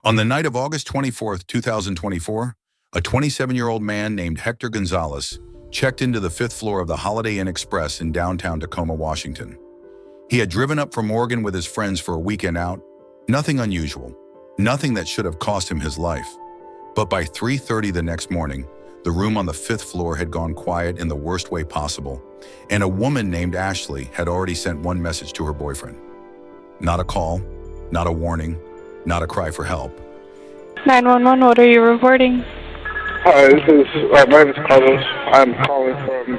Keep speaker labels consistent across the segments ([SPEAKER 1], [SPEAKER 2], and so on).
[SPEAKER 1] On the night of August 24th, 2024, a 27-year-old man named Hector Gonzalez checked into the fifth floor of the Holiday Inn Express in downtown Tacoma, Washington. He had driven up from Oregon with his friends for a weekend out. Nothing unusual, nothing that should have cost him his life. But by 3:30 the next morning, the room on the fifth floor had gone quiet in the worst way possible, and a woman named Ashley had already sent one message to her boyfriend. Not a call, not a warning, not a cry for help.
[SPEAKER 2] 911, what are you reporting?
[SPEAKER 3] Hi, my name is Carlos. I'm calling from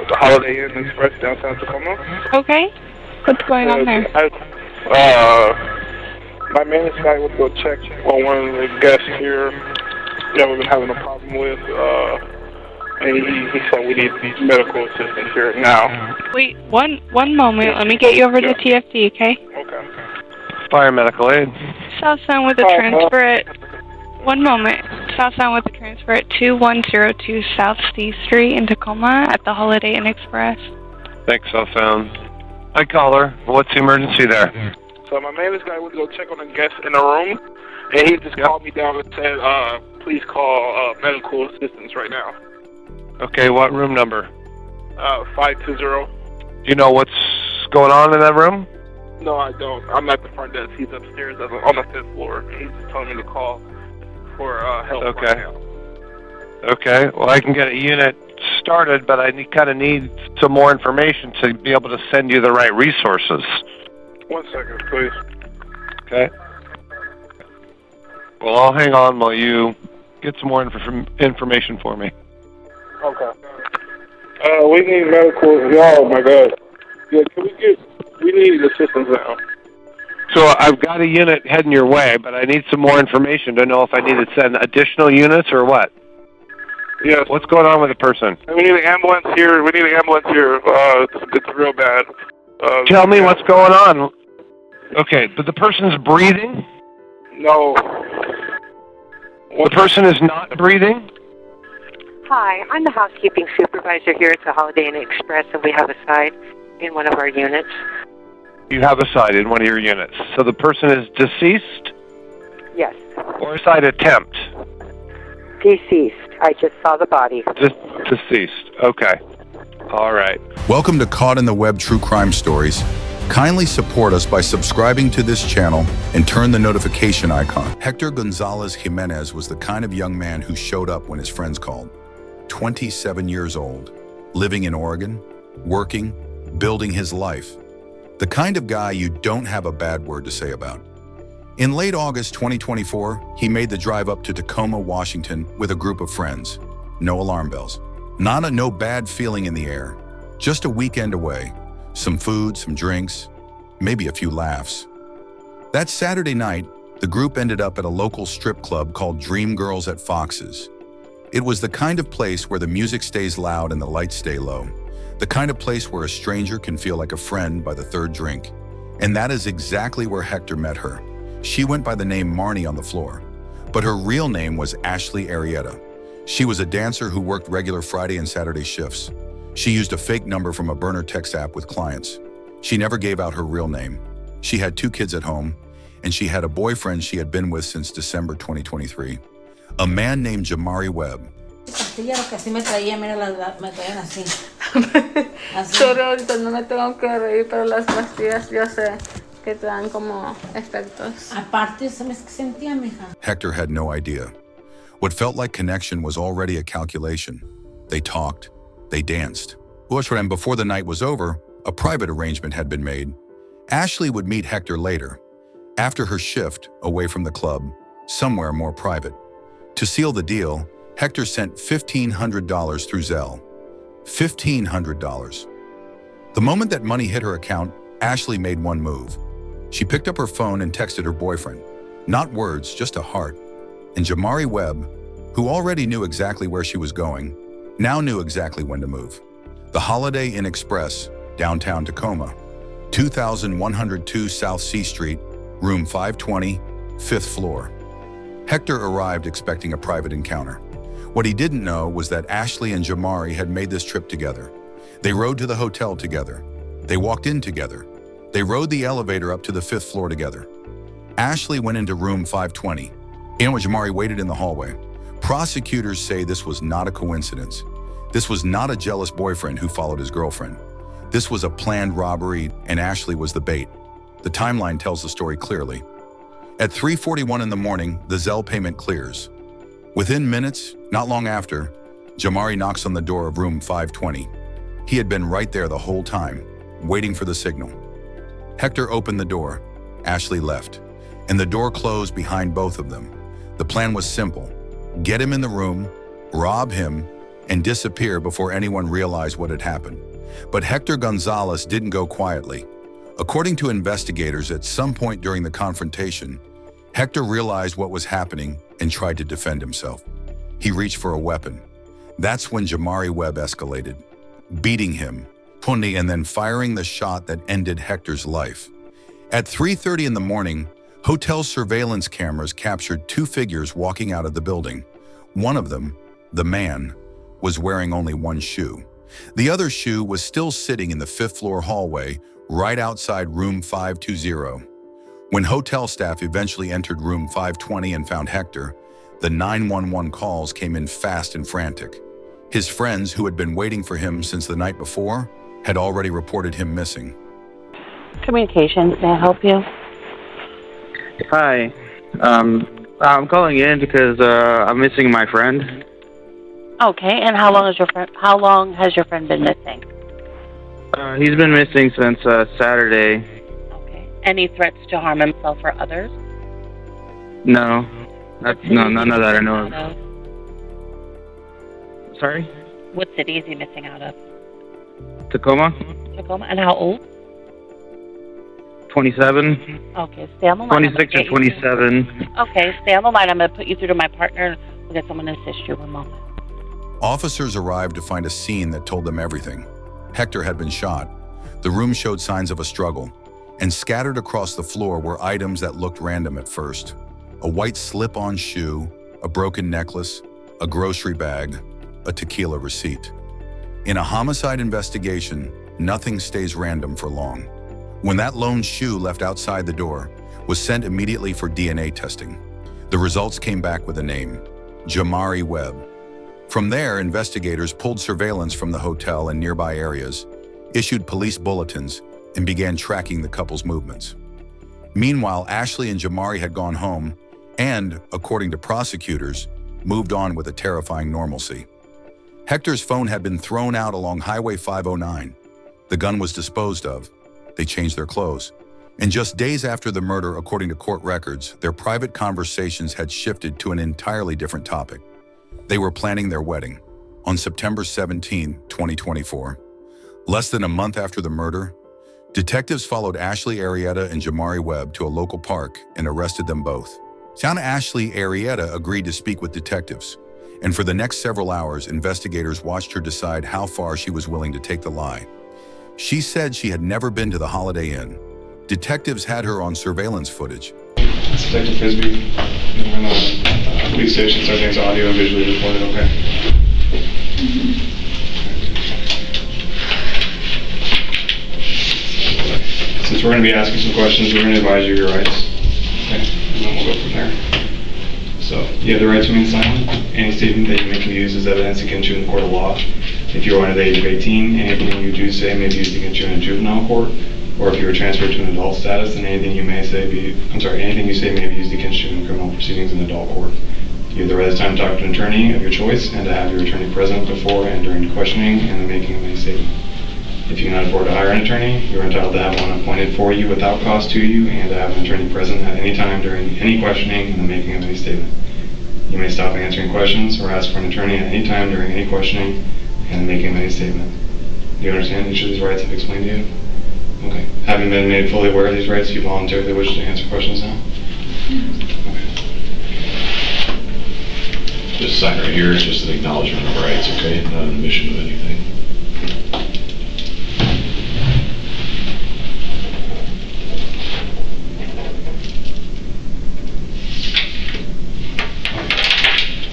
[SPEAKER 3] the Holiday Inn Express downtown Tacoma.
[SPEAKER 2] Okay. What's going on there?
[SPEAKER 3] My maintenance guy went to go check on one of the guests here that we've been having a problem with, and he said we need medical assistance here now.
[SPEAKER 2] Wait, one moment. Let me get you over to TFD, okay?
[SPEAKER 3] Okay.
[SPEAKER 4] Fire medical aid.
[SPEAKER 2] Southbound with a transfer at... One moment. Southbound with a transfer at 2102 South C Street in Tacoma at the Holiday Inn Express.
[SPEAKER 4] Thanks, Southbound. Hi, caller. What's the emergency there?
[SPEAKER 3] So my maintenance guy went to go check on a guest in the room, and he just called me down and said, please call medical assistance right now.
[SPEAKER 4] Okay, what room number?
[SPEAKER 3] 520.
[SPEAKER 4] Do you know what's going on in that room?
[SPEAKER 3] No, I don't. I'm at the front desk. He's upstairs on the fifth floor. He's just telling me to call for help right now.
[SPEAKER 4] Okay. Well, I can get a unit started, but I kind of need some more information to be able to send you the right resources.
[SPEAKER 3] 1 second, please.
[SPEAKER 4] Okay. Well, I'll hang on while you get some more information for me.
[SPEAKER 3] Okay. We need medical. Oh my God. Yeah, we need assistance now.
[SPEAKER 4] So I've got a unit heading your way, but I need some more information to know if I need to send additional units or what.
[SPEAKER 3] Yes.
[SPEAKER 4] What's going on with the person?
[SPEAKER 3] We need an ambulance here. It's real bad.
[SPEAKER 4] Tell me what's going on. Okay, but the person's breathing?
[SPEAKER 3] No.
[SPEAKER 4] The person is not breathing?
[SPEAKER 5] Hi, I'm the housekeeping supervisor here at the Holiday Inn Express, and we have a side in one of our units.
[SPEAKER 4] You have a side in one of your units. So the person is deceased?
[SPEAKER 5] Yes.
[SPEAKER 4] Or a side attempt?
[SPEAKER 5] Deceased. I just saw the body.
[SPEAKER 4] Deceased. Okay. All right.
[SPEAKER 1] Welcome to Caught in the Web True Crime Stories. Kindly support us by subscribing to this channel and turn the notification icon. Hector Gonzalez Jimenez was the kind of young man who showed up when his friends called. 27 years old, living in Oregon, working, building his life. The kind of guy you don't have a bad word to say about. In late August 2024, he made the drive up to Tacoma, Washington with a group of friends. No alarm bells. No bad feeling in the air. Just a weekend away. Some food, some drinks, maybe a few laughs. That Saturday night, the group ended up at a local strip club called Dream Girls at Fox's. It was the kind of place where the music stays loud and the lights stay low. The kind of place where a stranger can feel like a friend by the third drink. And that is exactly where Hector met her. She went by the name Marnie on the floor, but her real name was Ashley Arietta. She was a dancer who worked regular Friday and Saturday shifts. She used a fake number from a burner text app with clients. She never gave out her real name. She had 2 kids at home, and she had a boyfriend she had been with since December 2023, a man named Jamari Webb.
[SPEAKER 6] Sorry, ahorita no me tengo que reír, pero las pastillas yo sé que te dan como efectos.
[SPEAKER 7] Aparte, ¿sabes qué sentía, mija?
[SPEAKER 1] Hector had no idea. What felt like connection was already a calculation. They talked, they danced. And before the night was over, a private arrangement had been made. Ashley would meet Hector later, after her shift, away from the club, somewhere more private. To seal the deal, Hector sent $1,500 through Zelle. $1,500. The moment that money hit her account, Ashley made one move. She picked up her phone and texted her boyfriend. Not words, just a heart. And Jamari Webb, who already knew exactly where she was going, now knew exactly when to move. The Holiday Inn Express, downtown Tacoma, 2102 South C Street, room 520, 5th floor. Hector arrived expecting a private encounter. What he didn't know was that Ashley and Jamari had made this trip together. They rode to the hotel together. They walked in together. They rode the elevator up to the 5th floor together. Ashley went into room 520. In which Jamari waited in the hallway. Prosecutors say this was not a coincidence. This was not a jealous boyfriend who followed his girlfriend. This was a planned robbery, and Ashley was the bait. The timeline tells the story clearly. At 3:41 in the morning, the Zelle payment clears. Within minutes, not long after, Jamari knocks on the door of room 520. He had been right there the whole time, waiting for the signal. Hector opened the door. Ashley left, and the door closed behind both of them. The plan was simple: get him in the room, rob him, and disappear before anyone realized what had happened. But Hector Gonzalez didn't go quietly. According to investigators, at some point during the confrontation, Hector realized what was happening and tried to defend himself. He reached for a weapon. That's when Jamari Webb escalated, beating him, and then firing the shot that ended Hector's life. At 3:30 in the morning, hotel surveillance cameras captured two figures walking out of the building. One of them, the man, was wearing only one shoe. The other shoe was still sitting in the fifth-floor hallway right outside room 520. When hotel staff eventually entered room 520 and found Hector, the 911 calls came in fast and frantic. His friends, who had been waiting for him since the night before, had already reported him missing.
[SPEAKER 8] Communications, may I help you?
[SPEAKER 9] Hi. I'm calling in because I'm missing my friend.
[SPEAKER 8] Okay, and how long has your friend been missing?
[SPEAKER 9] He's been missing since Saturday.
[SPEAKER 8] Okay. Any threats to harm himself or others?
[SPEAKER 9] No. None of that I know of. Sorry?
[SPEAKER 8] What city is he missing out of?
[SPEAKER 9] Tacoma?
[SPEAKER 8] Tacoma. And how old?
[SPEAKER 9] 27.
[SPEAKER 8] Okay, stay on the line.
[SPEAKER 9] 26 or 27.
[SPEAKER 8] Okay, stay on the line. I'm going to put you through to my partner. We'll get someone to assist you in a moment.
[SPEAKER 1] Officers arrived to find a scene that told them everything. Hector had been shot. The room showed signs of a struggle, and scattered across the floor were items that looked random at first. A white slip-on shoe, a broken necklace, a grocery bag, a tequila receipt. In a homicide investigation, nothing stays random for long. When that lone shoe left outside the door was sent immediately for DNA testing. The results came back with a name: Jamari Webb. From there, investigators pulled surveillance from the hotel and nearby areas, issued police bulletins, and began tracking the couple's movements. Meanwhile, Ashley and Jamari had gone home and, according to prosecutors, moved on with a terrifying normalcy. Hector's phone had been thrown out along Highway 509. The gun was disposed of. They changed their clothes. And just days after the murder, according to court records, their private conversations had shifted to an entirely different topic. They were planning their wedding on September 17, 2024. Less than a month after the murder, detectives followed Ashley, Arietta, and Jamari Webb to a local park and arrested them both. Sound Ashley Arietta agreed to speak with detectives, and for the next several hours, investigators watched her decide how far she was willing to take the lie. She said she had never been to the Holiday Inn. Detectives had her on surveillance footage.
[SPEAKER 10] It's Detective Frisbee. We're in the police station, so everything's audio and visually recorded, okay? Since we're going to be asking some questions, we're going to advise you of your rights. Okay, and then we'll go from there. So, you have the right to remain silent. Any statement that you make can be used as evidence against you in the court of law. If you are under the age of 18, anything you do say may be used against you in a juvenile court. Or if you are transferred to an adult status, then anything you say may be used against you in criminal proceedings in adult court. You have the right this time to talk to an attorney of your choice and to have your attorney present before and during questioning and the making of any statement. If you cannot afford to hire an attorney, you are entitled to have one appointed for you without cost to you and to have an attorney present at any time during any questioning and the making of any statement. You may stop answering questions or ask for an attorney at any time during any questioning and the making of any statement. Do you understand each of these rights I've explained to you? Okay. Having been made fully aware of these rights, you voluntarily wish to answer questions now? Okay.
[SPEAKER 11] Just sign right here. It's just an acknowledgement of rights, okay? Not an admission of anything.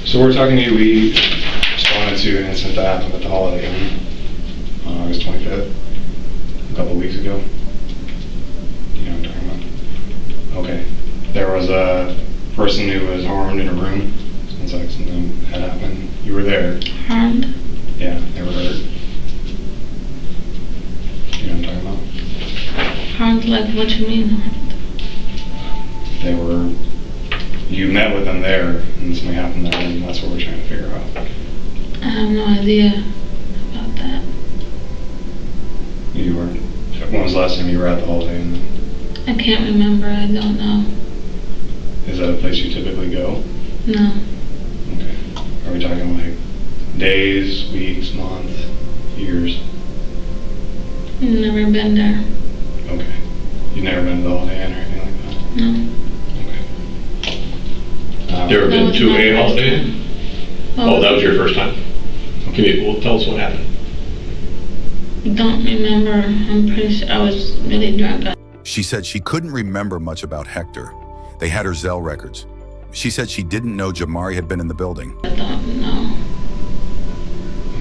[SPEAKER 10] So we're talking to you. We responded to an incident that happened at the Holiday Inn on August 25th. A couple weeks ago. You know what I'm talking about? Okay. There there was a person who was harmed in a room. Sounds like something had happened. You were there.
[SPEAKER 6] Harmed?
[SPEAKER 10] Yeah, they were hurt. You know what I'm talking about?
[SPEAKER 6] Harmed, like what you mean harmed?
[SPEAKER 10] They were, you met with them there and something happened there, and that's what we're trying to figure out.
[SPEAKER 6] I have no idea about that.
[SPEAKER 10] You weren't, when was the last time you were at the Holiday Inn?
[SPEAKER 6] I can't remember, I don't know.
[SPEAKER 10] Is that a place you typically go?
[SPEAKER 6] No.
[SPEAKER 10] Okay. Are we talking like days, weeks, months, years?
[SPEAKER 6] Never been there.
[SPEAKER 10] Okay. You've never been to the Holiday Inn or anything like that?
[SPEAKER 6] No.
[SPEAKER 11] You ever been to a Holiday Inn?
[SPEAKER 6] Oh,
[SPEAKER 11] That was your first time? Well, tell us what happened.
[SPEAKER 6] Don't remember. I'm pretty sure I was really drunk.
[SPEAKER 1] She said she couldn't remember much about Hector. They had her Zelle records. She said she didn't know Jamari had been in the building.
[SPEAKER 6] I don't know.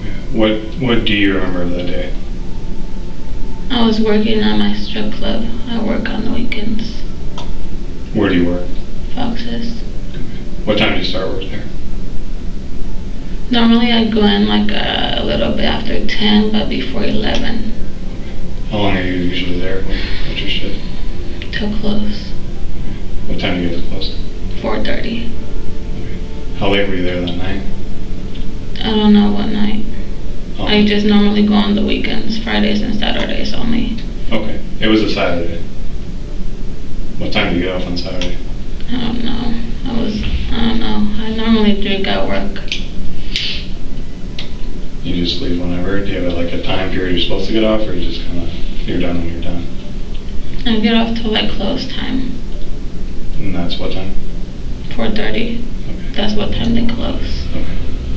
[SPEAKER 10] Okay. What do you remember of that day?
[SPEAKER 6] I was working at my strip club. I work on the weekends.
[SPEAKER 10] Where do you work?
[SPEAKER 6] Foxes.
[SPEAKER 10] What time do you start work there?
[SPEAKER 6] Normally I go in like a little bit after 10, but before 11.
[SPEAKER 10] How long are you usually there? What's your shift?
[SPEAKER 6] Till close.
[SPEAKER 10] What time do you get to close?
[SPEAKER 6] 4:30.
[SPEAKER 10] How late were you there that night?
[SPEAKER 6] I don't know what night.
[SPEAKER 10] Oh.
[SPEAKER 6] I just normally go on the weekends, Fridays and Saturdays only.
[SPEAKER 10] Okay. It was a Saturday. What time do you get off on Saturday?
[SPEAKER 6] I don't know. I don't know. I normally drink at work.
[SPEAKER 10] You just leave whenever? Do you have like a time period you're supposed to get off, or you just kind of, you're done when you're done?
[SPEAKER 6] I get off till like close time.
[SPEAKER 10] And that's what time?
[SPEAKER 6] 4:30.
[SPEAKER 10] Okay.
[SPEAKER 6] That's what time they close.
[SPEAKER 10] Okay.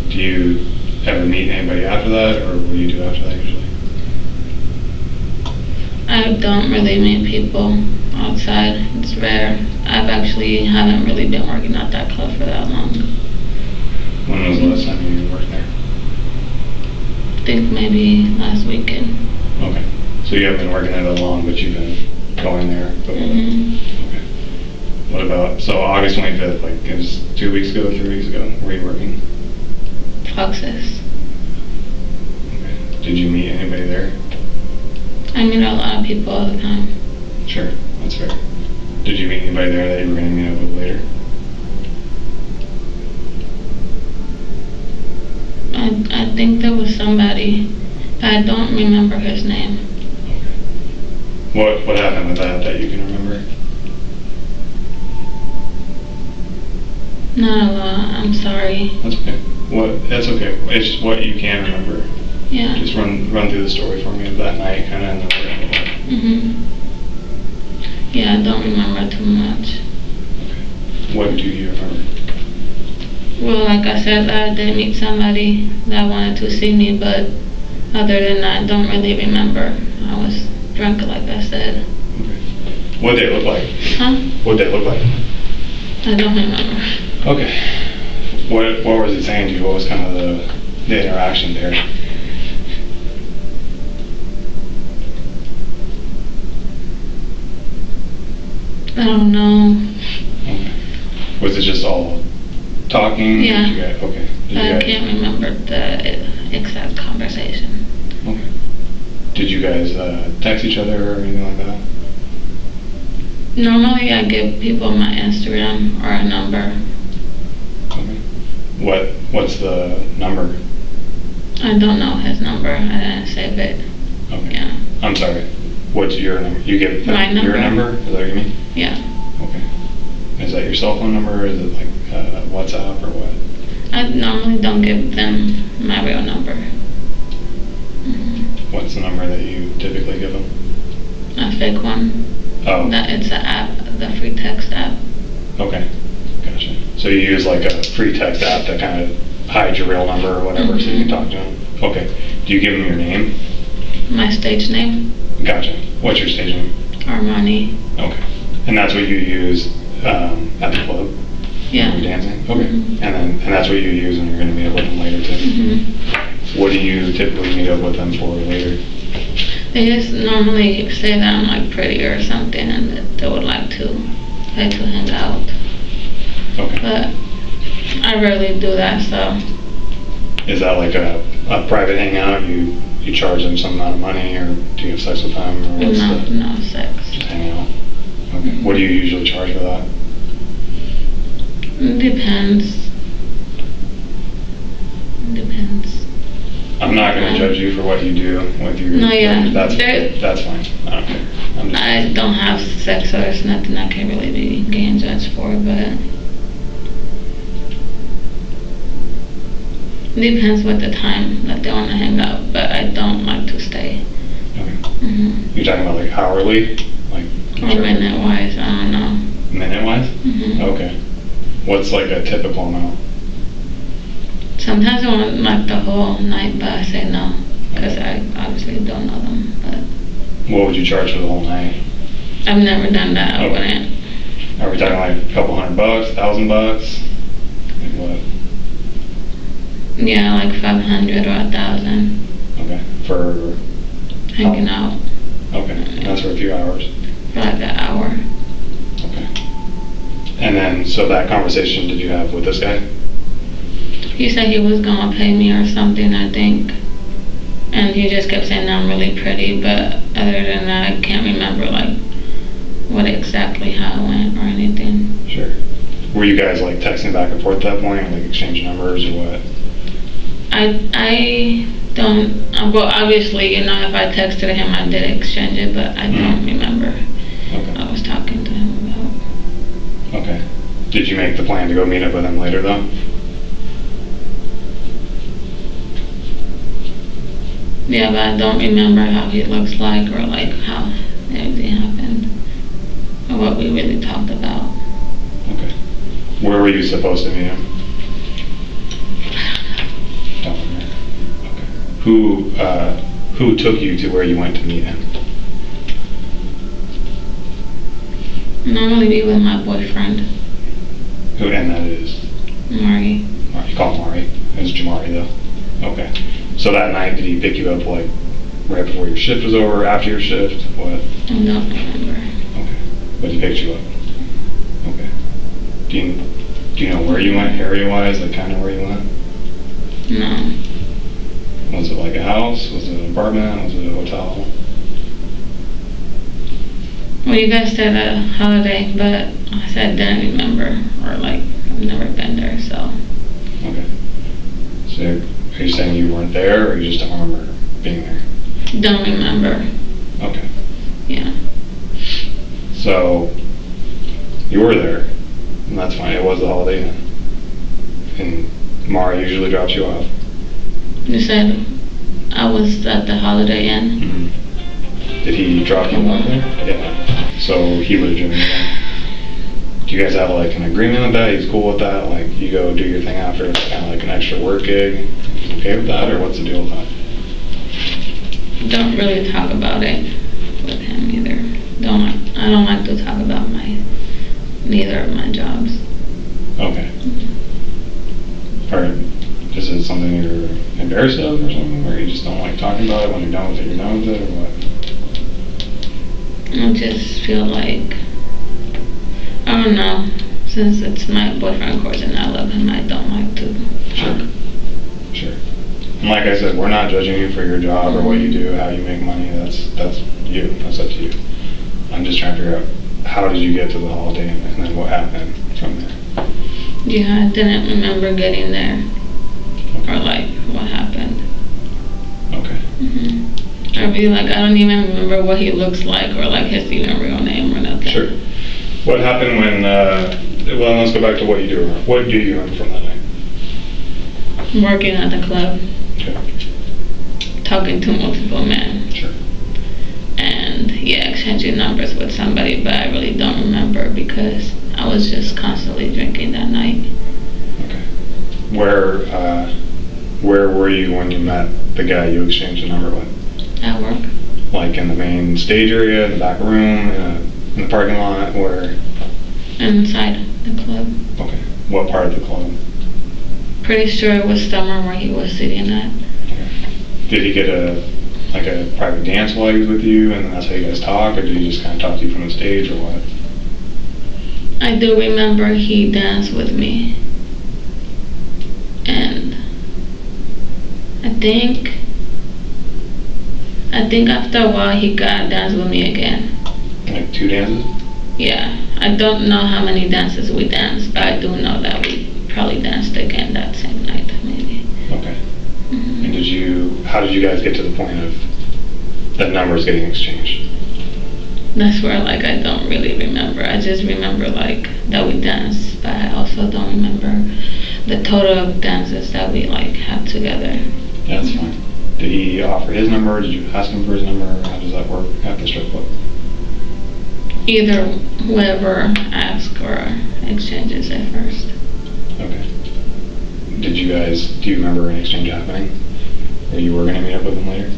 [SPEAKER 10] Do you ever meet anybody after that, or what do you do after that usually?
[SPEAKER 6] I don't really meet people outside. It's rare. I've actually haven't really been working at that club for that long.
[SPEAKER 10] When was the last time you worked there?
[SPEAKER 6] I think maybe last weekend.
[SPEAKER 10] Okay. So you haven't been working there that long, but you've been going there before that? Okay. What about, so August 25th, like it was 2 weeks ago, 3 weeks ago, were you working?
[SPEAKER 6] Foxes.
[SPEAKER 10] Okay. Did you meet anybody there?
[SPEAKER 6] I meet a lot of people all the time.
[SPEAKER 10] Sure, that's fair. Did you meet anybody there that you were going to meet up with later?
[SPEAKER 6] I think there was somebody, but I don't remember his name.
[SPEAKER 10] Okay. What happened with that you can remember?
[SPEAKER 6] Not a lot, I'm sorry.
[SPEAKER 10] That's okay. That's okay. It's just what you can remember.
[SPEAKER 6] Yeah.
[SPEAKER 10] Just run through the story for me of that night, kind of, and then
[SPEAKER 6] Yeah, I don't remember too much.
[SPEAKER 10] Okay. What do you remember?
[SPEAKER 6] Well, like I said, I did meet somebody that wanted to see me, but other than that, I don't really remember. I was drunk, like I said.
[SPEAKER 10] Okay. What did they look like?
[SPEAKER 6] Huh?
[SPEAKER 10] What did they look like?
[SPEAKER 6] I don't remember.
[SPEAKER 10] Okay. What was he saying to you? What was kind of the interaction there?
[SPEAKER 6] I don't know.
[SPEAKER 10] Okay. Was it just all talking?
[SPEAKER 6] Yeah.
[SPEAKER 10] Okay.
[SPEAKER 6] I can't remember the exact conversation.
[SPEAKER 10] Okay. Did you guys text each other or anything like that?
[SPEAKER 6] Normally I give people my Instagram or a number.
[SPEAKER 10] Okay. What's the number?
[SPEAKER 6] I don't know his number. I didn't save it.
[SPEAKER 10] Okay.
[SPEAKER 6] Yeah.
[SPEAKER 10] I'm sorry. What's your number? You give
[SPEAKER 6] My number.
[SPEAKER 10] Your number? Is that what you mean?
[SPEAKER 6] Yeah.
[SPEAKER 10] Okay. Is that your cell phone number, or is it like WhatsApp or what?
[SPEAKER 6] I normally don't give them my real number.
[SPEAKER 10] What's the number that you typically give them?
[SPEAKER 6] A fake one.
[SPEAKER 10] Oh.
[SPEAKER 6] It's an app, the free text app.
[SPEAKER 10] Okay. Gotcha. So you use like a free text app that kind of hides your real number or whatever, so you can talk to them? Okay. Do you give them your name?
[SPEAKER 6] My stage name.
[SPEAKER 10] Gotcha. What's your stage name?
[SPEAKER 6] Armani.
[SPEAKER 10] Okay. And that's what you use at the club?
[SPEAKER 6] Yeah.
[SPEAKER 10] When you're dancing? Okay. And that's what you use when you're going to meet up with them later too? What do you typically meet up with them for later?
[SPEAKER 6] They just normally say that I'm like pretty or something, and that they would like to pay to hang out.
[SPEAKER 10] Okay.
[SPEAKER 6] But I rarely do that, so.
[SPEAKER 10] Is that like a private hangout? You charge them some amount of money, or do you have sex with them? Or what's
[SPEAKER 6] No sex.
[SPEAKER 10] Just hang out. Okay. What do you usually charge for that?
[SPEAKER 6] Depends.
[SPEAKER 10] I'm not going to judge you for what you do with your.
[SPEAKER 6] No, yeah.
[SPEAKER 10] That's fine. I don't care.
[SPEAKER 6] I don't have sex, so there's nothing I can really be getting judged for, but depends what the time that they want to hang out, but I don't like to stay.
[SPEAKER 10] Okay. You're talking about like hourly? Like
[SPEAKER 6] or minute-wise, I don't know.
[SPEAKER 10] Minute-wise? Okay. What's like a typical amount?
[SPEAKER 6] Sometimes I want like the whole night, but I say no, because I obviously don't know them, but.
[SPEAKER 10] What would you charge for the whole night?
[SPEAKER 6] I've never done that, I wouldn't.
[SPEAKER 10] Are we talking like a couple $100, $1,000? Like what?
[SPEAKER 6] Yeah, like 500 or 1,000.
[SPEAKER 10] Okay. For
[SPEAKER 6] hanging out.
[SPEAKER 10] Okay. And that's for a few hours.
[SPEAKER 6] For like an hour.
[SPEAKER 10] Okay. And then, so that conversation did you have with this guy?
[SPEAKER 6] He said he was gonna pay me or something, I think. And he just kept saying I'm really pretty, but other than that, I can't remember like what exactly how it went or anything.
[SPEAKER 10] Sure. Were you guys like texting back and forth at that point, like exchanging numbers or what?
[SPEAKER 6] I don't, well obviously, you know, if I texted him, I did exchange it, but I don't remember what I was talking to him about.
[SPEAKER 10] Okay. Did you make the plan to go meet up with him later though?
[SPEAKER 6] Yeah, but I don't remember how he looks like or like how everything happened or what we really talked about.
[SPEAKER 10] Okay. Where were you supposed to meet him? Don't remember. Okay. Who took you to where you went to meet him?
[SPEAKER 6] Normally be with my boyfriend.
[SPEAKER 10] Who, and that is?
[SPEAKER 6] Mari.
[SPEAKER 10] You call him Mari. It's Jamari though. Okay. So that night, did he pick you up like right before your shift was over, after your shift? What?
[SPEAKER 6] I don't remember.
[SPEAKER 10] Okay. But he picked you up. Okay. Do you know where you went, area-wise, like kind of where you went?
[SPEAKER 6] No.
[SPEAKER 10] Was it like a house? Was it an apartment? Was it a hotel?
[SPEAKER 6] Well, you guys said a holiday, but I said I didn't remember, or like I've never been there, so.
[SPEAKER 10] Okay. So are you saying you weren't there, or you just don't remember being there?
[SPEAKER 6] Don't remember.
[SPEAKER 10] Okay.
[SPEAKER 6] Yeah.
[SPEAKER 10] So you were there, and that's fine. It was the holiday Inn. And Mara usually drops you off.
[SPEAKER 6] You said I was at the Holiday Inn.
[SPEAKER 10] Mm-hmm. Did he drop you off there? Yeah. So he would have driven you there. Do you guys have like an agreement with that? He's cool with that? Like you go do your thing after, it's kind of like an extra work gig. He's okay with that, or what's the deal with that?
[SPEAKER 6] Don't really talk about it with him either. I don't like to talk about neither of my jobs.
[SPEAKER 10] Okay. Or is it something you're embarrassed of or something, or you just don't like talking about it? When you're done with it, you're done with it, or what?
[SPEAKER 6] I just feel like, I don't know, since it's my boyfriend, of course, and I love him, I don't like to talk.
[SPEAKER 10] Sure. And like I said, we're not judging you for your job or what you do, how you make money. That's you. That's up to you. I'm just trying to figure out how did you get to the Holiday Inn, and then what happened from there.
[SPEAKER 6] Yeah, I didn't remember getting there, or like what happened.
[SPEAKER 10] Okay.
[SPEAKER 6] I'd be like, I don't even remember what he looks like, or like his even real name or nothing.
[SPEAKER 10] Sure. What happened when? Well, let's go back to what you do. What do you remember from that night?
[SPEAKER 6] Working at the club.
[SPEAKER 10] Okay.
[SPEAKER 6] Talking to multiple men.
[SPEAKER 10] Sure.
[SPEAKER 6] And yeah, exchanging numbers with somebody, but I really don't remember because I was just constantly drinking that night.
[SPEAKER 10] Okay. Where were you when you met the guy you exchanged a number with?
[SPEAKER 6] At work.
[SPEAKER 10] Like in the main stage area, in the back room, in the parking lot, where?
[SPEAKER 6] Inside the club.
[SPEAKER 10] Okay. What part of the club?
[SPEAKER 6] Pretty sure it was somewhere where he was sitting at.
[SPEAKER 10] Okay. Did he get a private dance while he was with you, and that's how you guys talk, or did he just kind of talk to you from the stage, or what?
[SPEAKER 6] I do remember he danced with me. And I think after a while he got danced with me again.
[SPEAKER 10] Like 2 dances?
[SPEAKER 6] Yeah. I don't know how many dances we danced, but I do know that we probably danced again that same night, maybe.
[SPEAKER 10] Okay. And how did you guys get to the point of the numbers getting exchanged?
[SPEAKER 6] That's where I don't really remember. I just remember that we danced, but I also don't remember the total of dances that we had together.
[SPEAKER 10] Yeah, that's fine. Did he offer his number? Did you ask him for his number? How does that work at the strip club?
[SPEAKER 6] Either whoever asks or exchanges it first.
[SPEAKER 10] Okay. Do you remember an exchange happening? Or you were going to meet up with him later?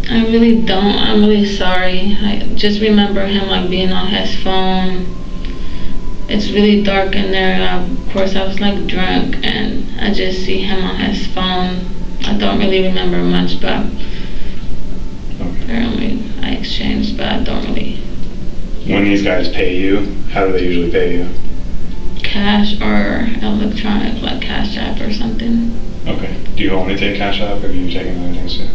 [SPEAKER 6] I really don't. I'm really sorry. I just remember him being on his phone. It's really dark in there. Of course, I was drunk, and I just see him on his phone. I don't really remember much, but apparently I exchanged, but I don't really.
[SPEAKER 10] When these guys pay you, how do they usually pay you?
[SPEAKER 6] Cash or electronic, like Cash App or something.
[SPEAKER 10] Okay. Do you only take Cash App, or have you taken other things too?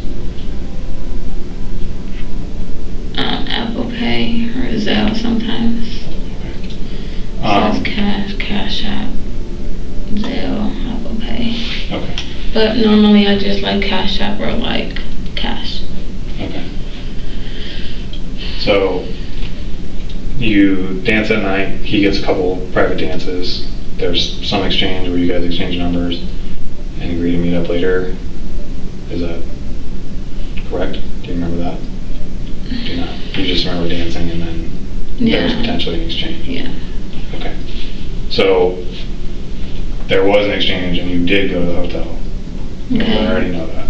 [SPEAKER 6] Apple Pay or Zelle sometimes. Okay. So it's Cash App, Zelle, Apple Pay.
[SPEAKER 10] Okay.
[SPEAKER 6] But normally I just Cash App or cash.
[SPEAKER 10] Okay. So you dance at night, he gets a couple private dances, there's some exchange where you guys exchange numbers and agree to meet up later. Is that correct? Do you remember that? Do you not? You just remember dancing and then there was potentially an exchange?
[SPEAKER 6] Yeah.
[SPEAKER 10] Okay. So there was an exchange and you did go to the hotel.
[SPEAKER 6] Okay.
[SPEAKER 10] I already know that.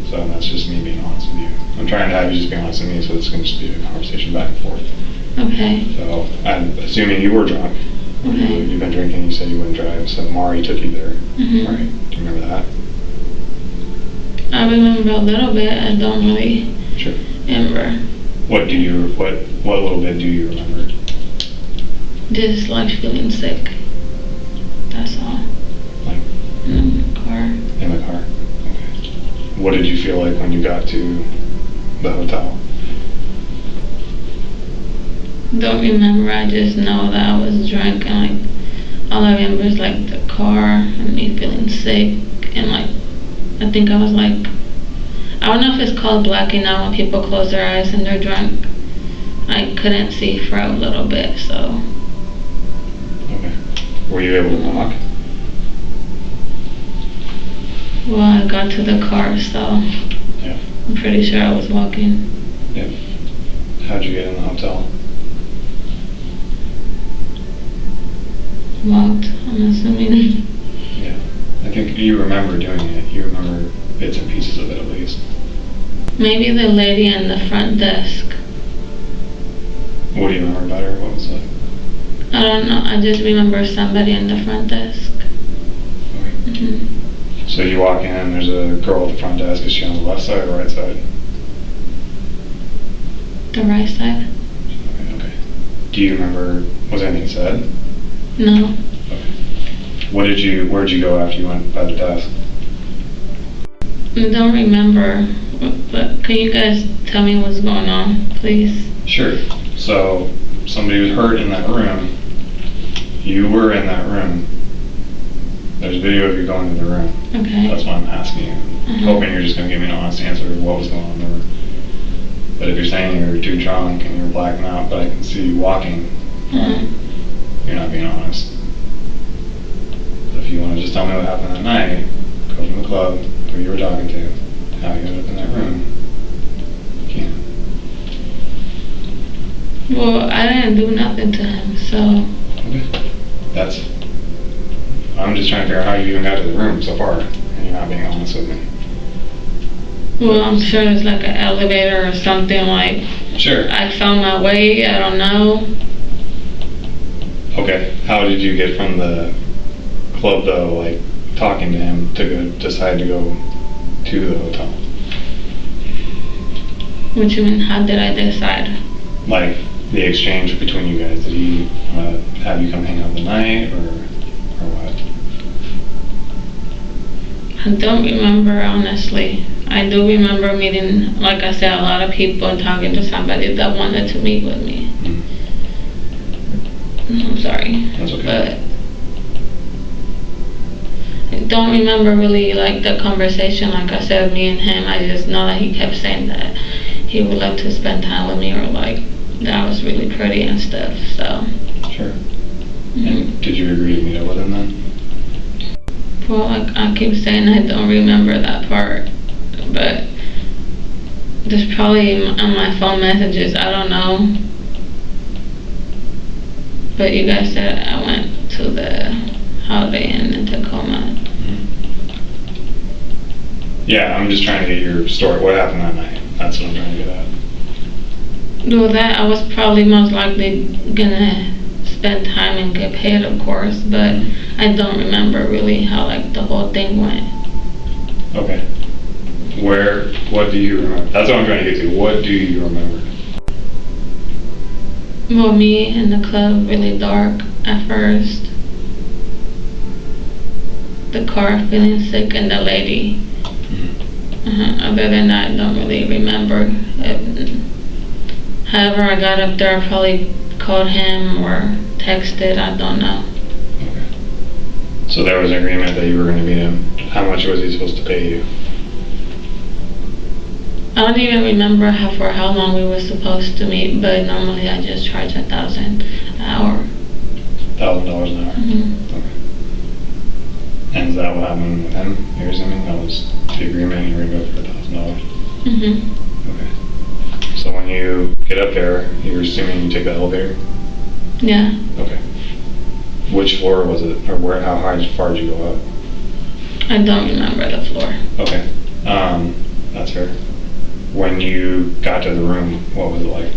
[SPEAKER 10] So that's just me being honest with you. I'm trying to have you just be honest with me, so it's going to just be a conversation back and forth.
[SPEAKER 6] Okay.
[SPEAKER 10] So I'm assuming you were drunk.
[SPEAKER 6] Okay.
[SPEAKER 10] You've been drinking, you said you wouldn't drive, so Mari took you there.
[SPEAKER 6] Mm-hmm.
[SPEAKER 10] Right. Do you remember that?
[SPEAKER 6] I remember a little bit. I don't really remember.
[SPEAKER 10] What little bit do you remember?
[SPEAKER 6] Just feeling sick. That's all. In the car.
[SPEAKER 10] In the car? Okay. What did you feel like when you got to the hotel?
[SPEAKER 6] Don't remember. I just know that I was drunk and all I remember is the car and me feeling sick and I think I was I don't know if it's called blacking out when people close their eyes and they're drunk. I couldn't see for a little bit, so.
[SPEAKER 10] Okay. Were you able to walk?
[SPEAKER 6] Well, I got to the car, so.
[SPEAKER 10] Yeah.
[SPEAKER 6] I'm pretty sure I was walking.
[SPEAKER 10] Yeah. How'd you get in the hotel?
[SPEAKER 6] Walked, I'm assuming.
[SPEAKER 10] Yeah. I think you remember doing it. You remember bits and pieces of it at least.
[SPEAKER 6] Maybe the lady in the front desk.
[SPEAKER 10] What do you remember about her? What was it?
[SPEAKER 6] I don't know. I just remember somebody in the front desk.
[SPEAKER 10] Okay.
[SPEAKER 6] Mm-hmm.
[SPEAKER 10] So you walk in and there's a girl at the front desk. Is she on the left side or right side?
[SPEAKER 6] The right side.
[SPEAKER 10] Okay. Do you remember, was anything said?
[SPEAKER 6] No.
[SPEAKER 10] Okay. Where'd you go after you went by the desk?
[SPEAKER 6] I don't remember, but can you guys tell me what's going on, please?
[SPEAKER 10] Sure. So somebody was hurt in that room. You were in that room. There's video of you going in the room.
[SPEAKER 6] Okay.
[SPEAKER 10] That's why I'm asking you. Hoping you're just going to give me an honest answer of what was going on there. But if you're saying you're too drunk and you're blacking out, but I can see you walking, you're not being honest. So if you want to just tell me what happened that night, go from the club, who you were talking to, how you ended up in that room, you can.
[SPEAKER 6] Well, I didn't do nothing to him, so.
[SPEAKER 10] Okay. I'm just trying to figure out how you even got to the room so far, and you're not being honest with me.
[SPEAKER 6] Well, I'm sure there's an elevator or something
[SPEAKER 10] Sure.
[SPEAKER 6] I found my way, I don't know.
[SPEAKER 10] Okay. How did you get from the club though, talking to him to decide to go to the hotel?
[SPEAKER 6] What you mean, how did I decide?
[SPEAKER 10] like the exchange between you guys? Did he have you come hang out the night, or what?
[SPEAKER 6] I don't remember, honestly. I do remember meeting, like I said, a lot of people and talking to somebody that wanted to meet with me. I'm sorry.
[SPEAKER 10] That's okay.
[SPEAKER 6] But I don't remember really like the conversation, like I said, me and him. I just know that he kept saying that he would like to spend time with me, or like that I was really pretty and stuff, so.
[SPEAKER 10] Sure. And did you agree to meet up with him then?
[SPEAKER 6] Well, like I keep saying, I don't remember that part, but there's probably on my phone messages, I don't know. But you guys said I went to the Holiday Inn in Tacoma.
[SPEAKER 10] Yeah, I'm just trying to get your story. What happened that night? That's what I'm trying to get at.
[SPEAKER 6] Do that, I was probably most likely gonna spend time and get paid, of course, but I don't remember really how like the whole thing went.
[SPEAKER 10] Okay. What do you remember? That's what I'm trying to get to. What do you remember?
[SPEAKER 6] Well, me in the club, really dark at first. The car feeling sick and the lady. Other than that, I don't really remember. However, I got up there, I probably called him or texted, I don't know.
[SPEAKER 10] Okay. So there was an agreement that you were going to meet him. How much was he supposed to pay you?
[SPEAKER 6] I don't even remember for how long we were supposed to meet, but normally I just charge $1,000 an hour.
[SPEAKER 10] $1,000 an hour? Okay. And is that what happened with him? You're assuming that was the agreement, you were going to go for $1,000? Okay. So when you get up there, you're assuming you take the elevator?
[SPEAKER 6] Yeah.
[SPEAKER 10] Okay. Which floor was it, or how far did you go up?
[SPEAKER 6] I don't remember the floor.
[SPEAKER 10] Okay. That's fair. When you got to the room, what was it like?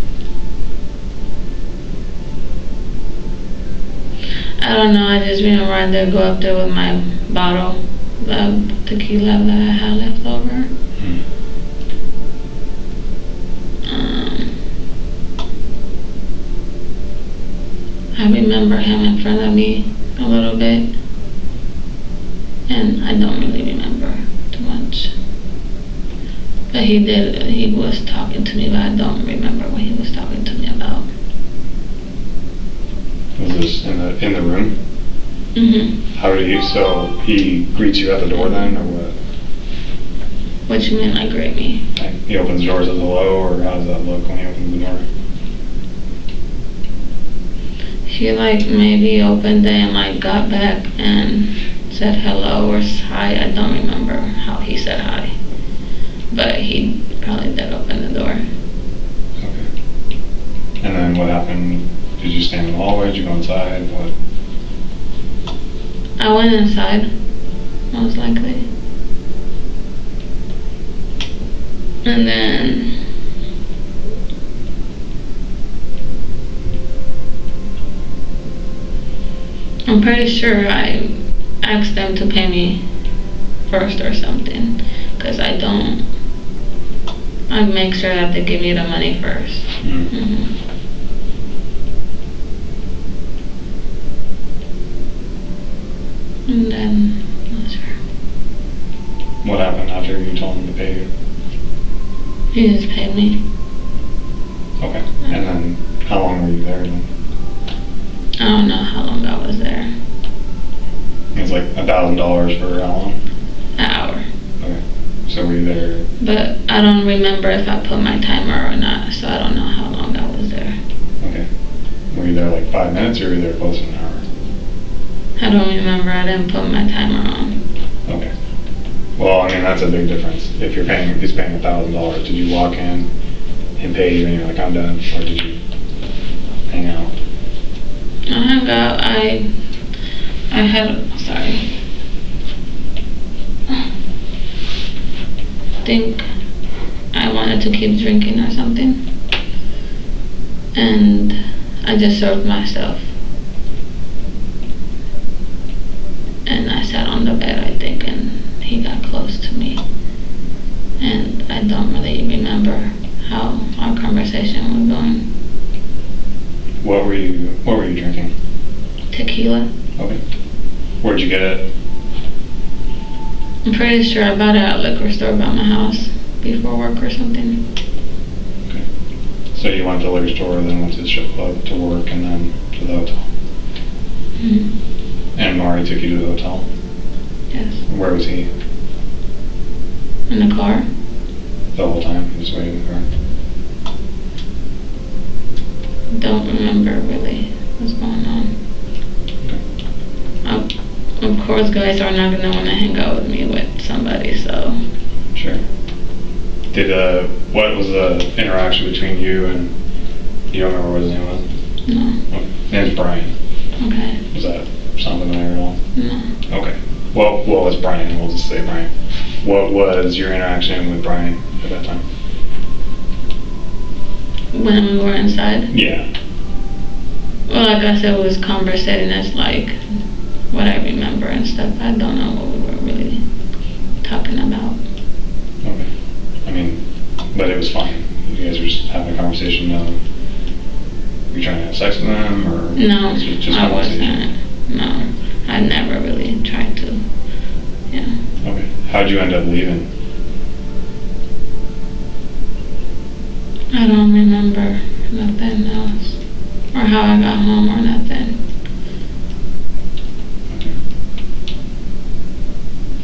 [SPEAKER 6] I don't know, I just remember I did go up there with my bottle of tequila that I had left over. I remember him in front of me a little bit, and I don't really remember too much. But he was talking to me, but I don't remember what he was talking to me about.
[SPEAKER 10] Was this in the room? How did so he greets you at the door then, or what?
[SPEAKER 6] What you mean, like greet me?
[SPEAKER 10] Like, he opens the door, says hello, or how does that look when he opens the door?
[SPEAKER 6] He like maybe opened it and like got back and said hello or hi. I don't remember how he said hi, but he probably did open the door.
[SPEAKER 10] Okay. And then what happened? Did you stand in the hallway? Did you go inside? What?
[SPEAKER 6] I went inside, most likely. And then I'm pretty sure I asked them to pay me first or something, because I make sure that they give me the money first. And then, I'm not sure.
[SPEAKER 10] What happened after you told him to pay you?
[SPEAKER 6] He just paid me.
[SPEAKER 10] Okay. And then, how long were you there then?
[SPEAKER 6] I don't know how long I was there.
[SPEAKER 10] It's like $1,000 for how long?
[SPEAKER 6] An hour.
[SPEAKER 10] Okay. So were you there?
[SPEAKER 6] But I don't remember if I put my timer or not, so I don't know how long I was there.
[SPEAKER 10] Okay. Were you there like 5 minutes, or were you there close to an hour?
[SPEAKER 6] I don't remember. I didn't put my timer on.
[SPEAKER 10] Okay. Well, I mean, that's a big difference. If he's paying $1,000, did you walk in and pay you and you're like, I'm done, or did you hang out?
[SPEAKER 6] I hung out. I think I wanted to keep drinking or something, and I just served myself, and I sat on the bed, I think, and he got close to me, and I don't really remember how our conversation was going.
[SPEAKER 10] What were you drinking?
[SPEAKER 6] Tequila.
[SPEAKER 10] Okay. Where'd you get it?
[SPEAKER 6] I'm pretty sure I bought it at a liquor store by my house before work or something.
[SPEAKER 10] Okay. So you went to the liquor store, then went to the strip club to work, and then to the hotel.
[SPEAKER 6] Mm-hmm.
[SPEAKER 10] And Mari took you to the hotel?
[SPEAKER 6] Yes.
[SPEAKER 10] Where was he?
[SPEAKER 6] In the car.
[SPEAKER 10] The whole time? He was waiting in the car?
[SPEAKER 6] Don't remember really what's going on. Of course, guys are not gonna want to hang out with me with somebody, so.
[SPEAKER 10] Sure. What was the interaction between you and, you don't remember what his name was?
[SPEAKER 6] No.
[SPEAKER 10] Okay. His name's Brian.
[SPEAKER 6] Okay.
[SPEAKER 10] Does that sound familiar at all?
[SPEAKER 6] No.
[SPEAKER 10] Okay. Well, it's Brian. We'll just say Brian. What was your interaction with Brian at that time?
[SPEAKER 6] When we were inside?
[SPEAKER 10] Yeah.
[SPEAKER 6] Well, like I said, it was conversating as like what I remember and stuff. I don't know what we were really talking about.
[SPEAKER 10] Okay. I mean, but it was fine. You guys were just having a conversation. No. Were you trying to have sex with them, or?
[SPEAKER 6] No,
[SPEAKER 10] was it just
[SPEAKER 6] I wasn't. No, I never really tried to. Yeah.
[SPEAKER 10] Okay. How'd you end up leaving?
[SPEAKER 6] I don't remember nothing else, or how I got home or nothing.
[SPEAKER 10] Okay.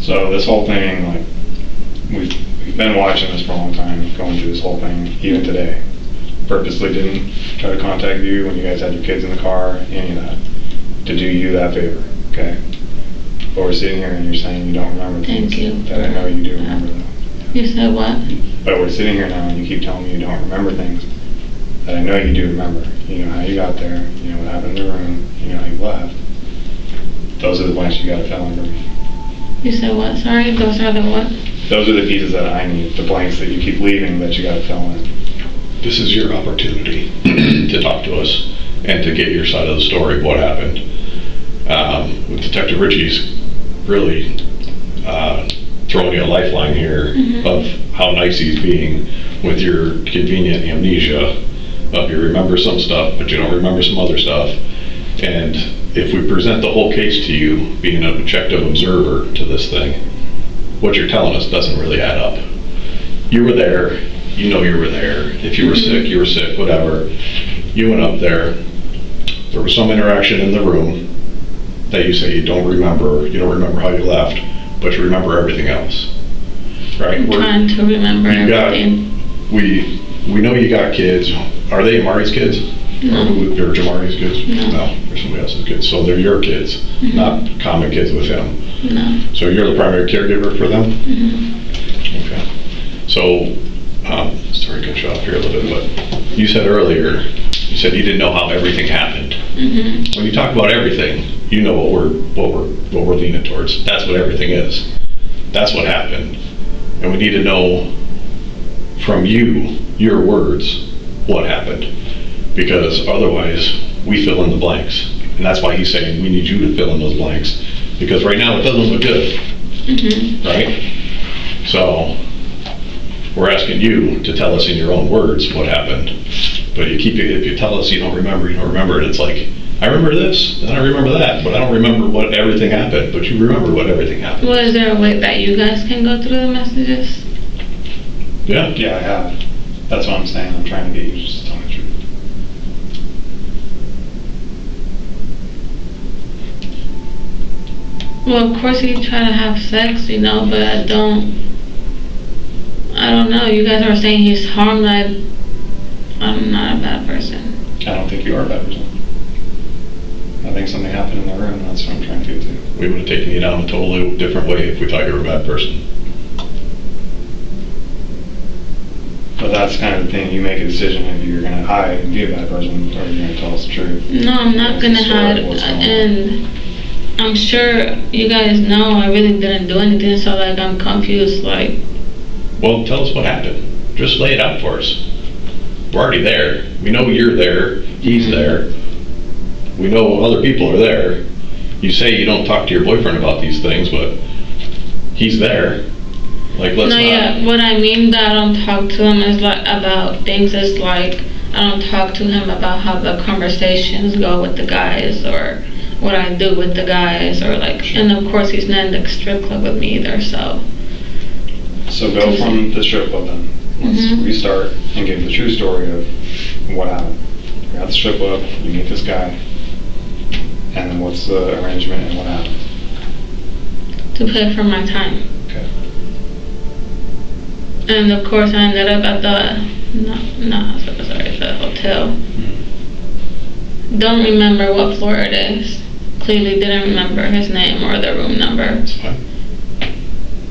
[SPEAKER 10] So this whole thing, like, we've been watching this for a long time, going through this whole thing, even today. Purposely didn't try to contact you when you guys had your kids in the car, any of that, to do you that favor, okay? But we're sitting here and you're saying you don't remember things.
[SPEAKER 6] Thank you.
[SPEAKER 10] That I know you do remember though.
[SPEAKER 6] You said what?
[SPEAKER 10] But we're sitting here now and you keep telling me you don't remember things that I know you do remember. You know how you got there, you know what happened in the room, you know how you left. Those are the blanks you gotta fill in for me.
[SPEAKER 6] You said what? Sorry, those are the what?
[SPEAKER 10] Those are the pieces that I need, the blanks that you keep leaving that you gotta fill in.
[SPEAKER 11] This is your opportunity to talk to us and to get your side of the story of what happened. With Detective Ritchie's really throwing you a lifeline here of how nice he's being with your convenient amnesia of you remember some stuff, but you don't remember some other stuff. And if we present the whole case to you, being an objective observer to this thing, what you're telling us doesn't really add up. You were there, you know you were there. If you were sick, you were sick, whatever. You went up there. There was some interaction in the room that you say you don't remember how you left, but you remember everything else, right?
[SPEAKER 6] I'm trying to remember everything.
[SPEAKER 11] We know you got kids. Are they Mari's kids?
[SPEAKER 6] No.
[SPEAKER 11] Or Jamari's kids?
[SPEAKER 6] No.
[SPEAKER 11] They're somebody else's kids. So they're your kids, not common kids with him.
[SPEAKER 6] No.
[SPEAKER 11] So you're the primary caregiver for them? Okay. So, sorry to cut you off here a little bit, but you said earlier, you said you didn't know how everything happened. When you talk about everything, you know what we're leaning towards. That's what everything is. That's what happened. And we need to know from you, your words, what happened. Because otherwise, we fill in the blanks. And that's why he's saying we need you to fill in those blanks. Because right now it doesn't look good. Right? So, we're asking you to tell us in your own words what happened. But if you tell us you don't remember it, it's like, I remember this, and I remember that, but I don't remember what everything happened, but you remember what everything happened.
[SPEAKER 6] Well, is there a way that you guys can go through the messages?
[SPEAKER 11] Yeah.
[SPEAKER 10] Yeah, I have. That's what I'm saying. I'm trying to get you just to tell me the truth.
[SPEAKER 6] Well, of course you try to have sex, you know, but I don't know. You guys are saying he's harmed. I'm not a bad person.
[SPEAKER 10] I don't think you are a bad person. I think something happened in the room, and that's what I'm trying to get to.
[SPEAKER 11] We would have taken you down a totally different way if we thought you were a bad person.
[SPEAKER 10] But that's kind of the thing. You make a decision if you're going to hide and be a bad person, or you're going to tell us the truth.
[SPEAKER 6] No, I'm not going to hide. And I'm sure you guys know I really didn't do anything, so like I'm confused. Like,
[SPEAKER 11] well, tell us what happened. Just lay it out for us. We're already there. We know you're there. He's there. We know other people are there. You say you don't talk to your boyfriend about these things, but he's there. Like, let's not.
[SPEAKER 6] Yeah, what I mean that I don't talk to him is like about things is like I don't talk to him about how the conversations go with the guys or what I do with the guys or like, and of course he's not in the strip club with me either, so.
[SPEAKER 10] So go from the strip club then. Let's restart and give the true story of what happened. You're at the strip club, you meet this guy, and then what's the arrangement and what happened?
[SPEAKER 6] To pay for my time.
[SPEAKER 10] Okay.
[SPEAKER 6] And of course I ended up at the hotel. Don't remember what floor it is. Clearly didn't remember his name or the room number.
[SPEAKER 11] That's fine.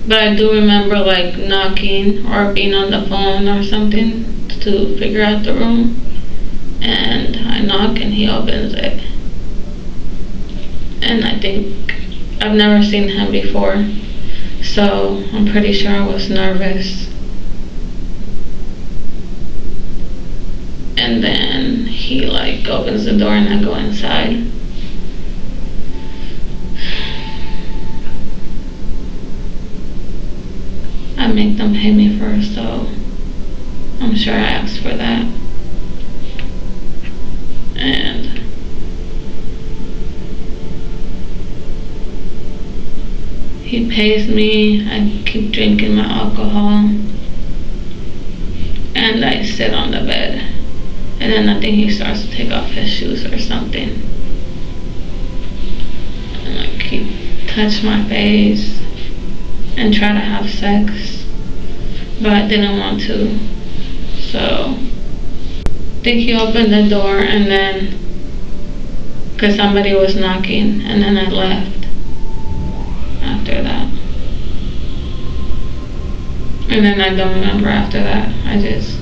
[SPEAKER 6] But I do remember like knocking or being on the phone or something to figure out the room. And I knock and he opens it. And I think I've never seen him before. So I'm pretty sure I was nervous. And then he like opens the door and I go inside. I make them pay me first, so I'm sure I asked for that. And he pays me, I keep drinking my alcohol, and I sit on the bed. And then I think he starts to take off his shoes or something. And like he touched my face and try to have sex, but I didn't want to. So I think he opened the door and then, because somebody was knocking, and then I left after that. And then I don't remember after that. I just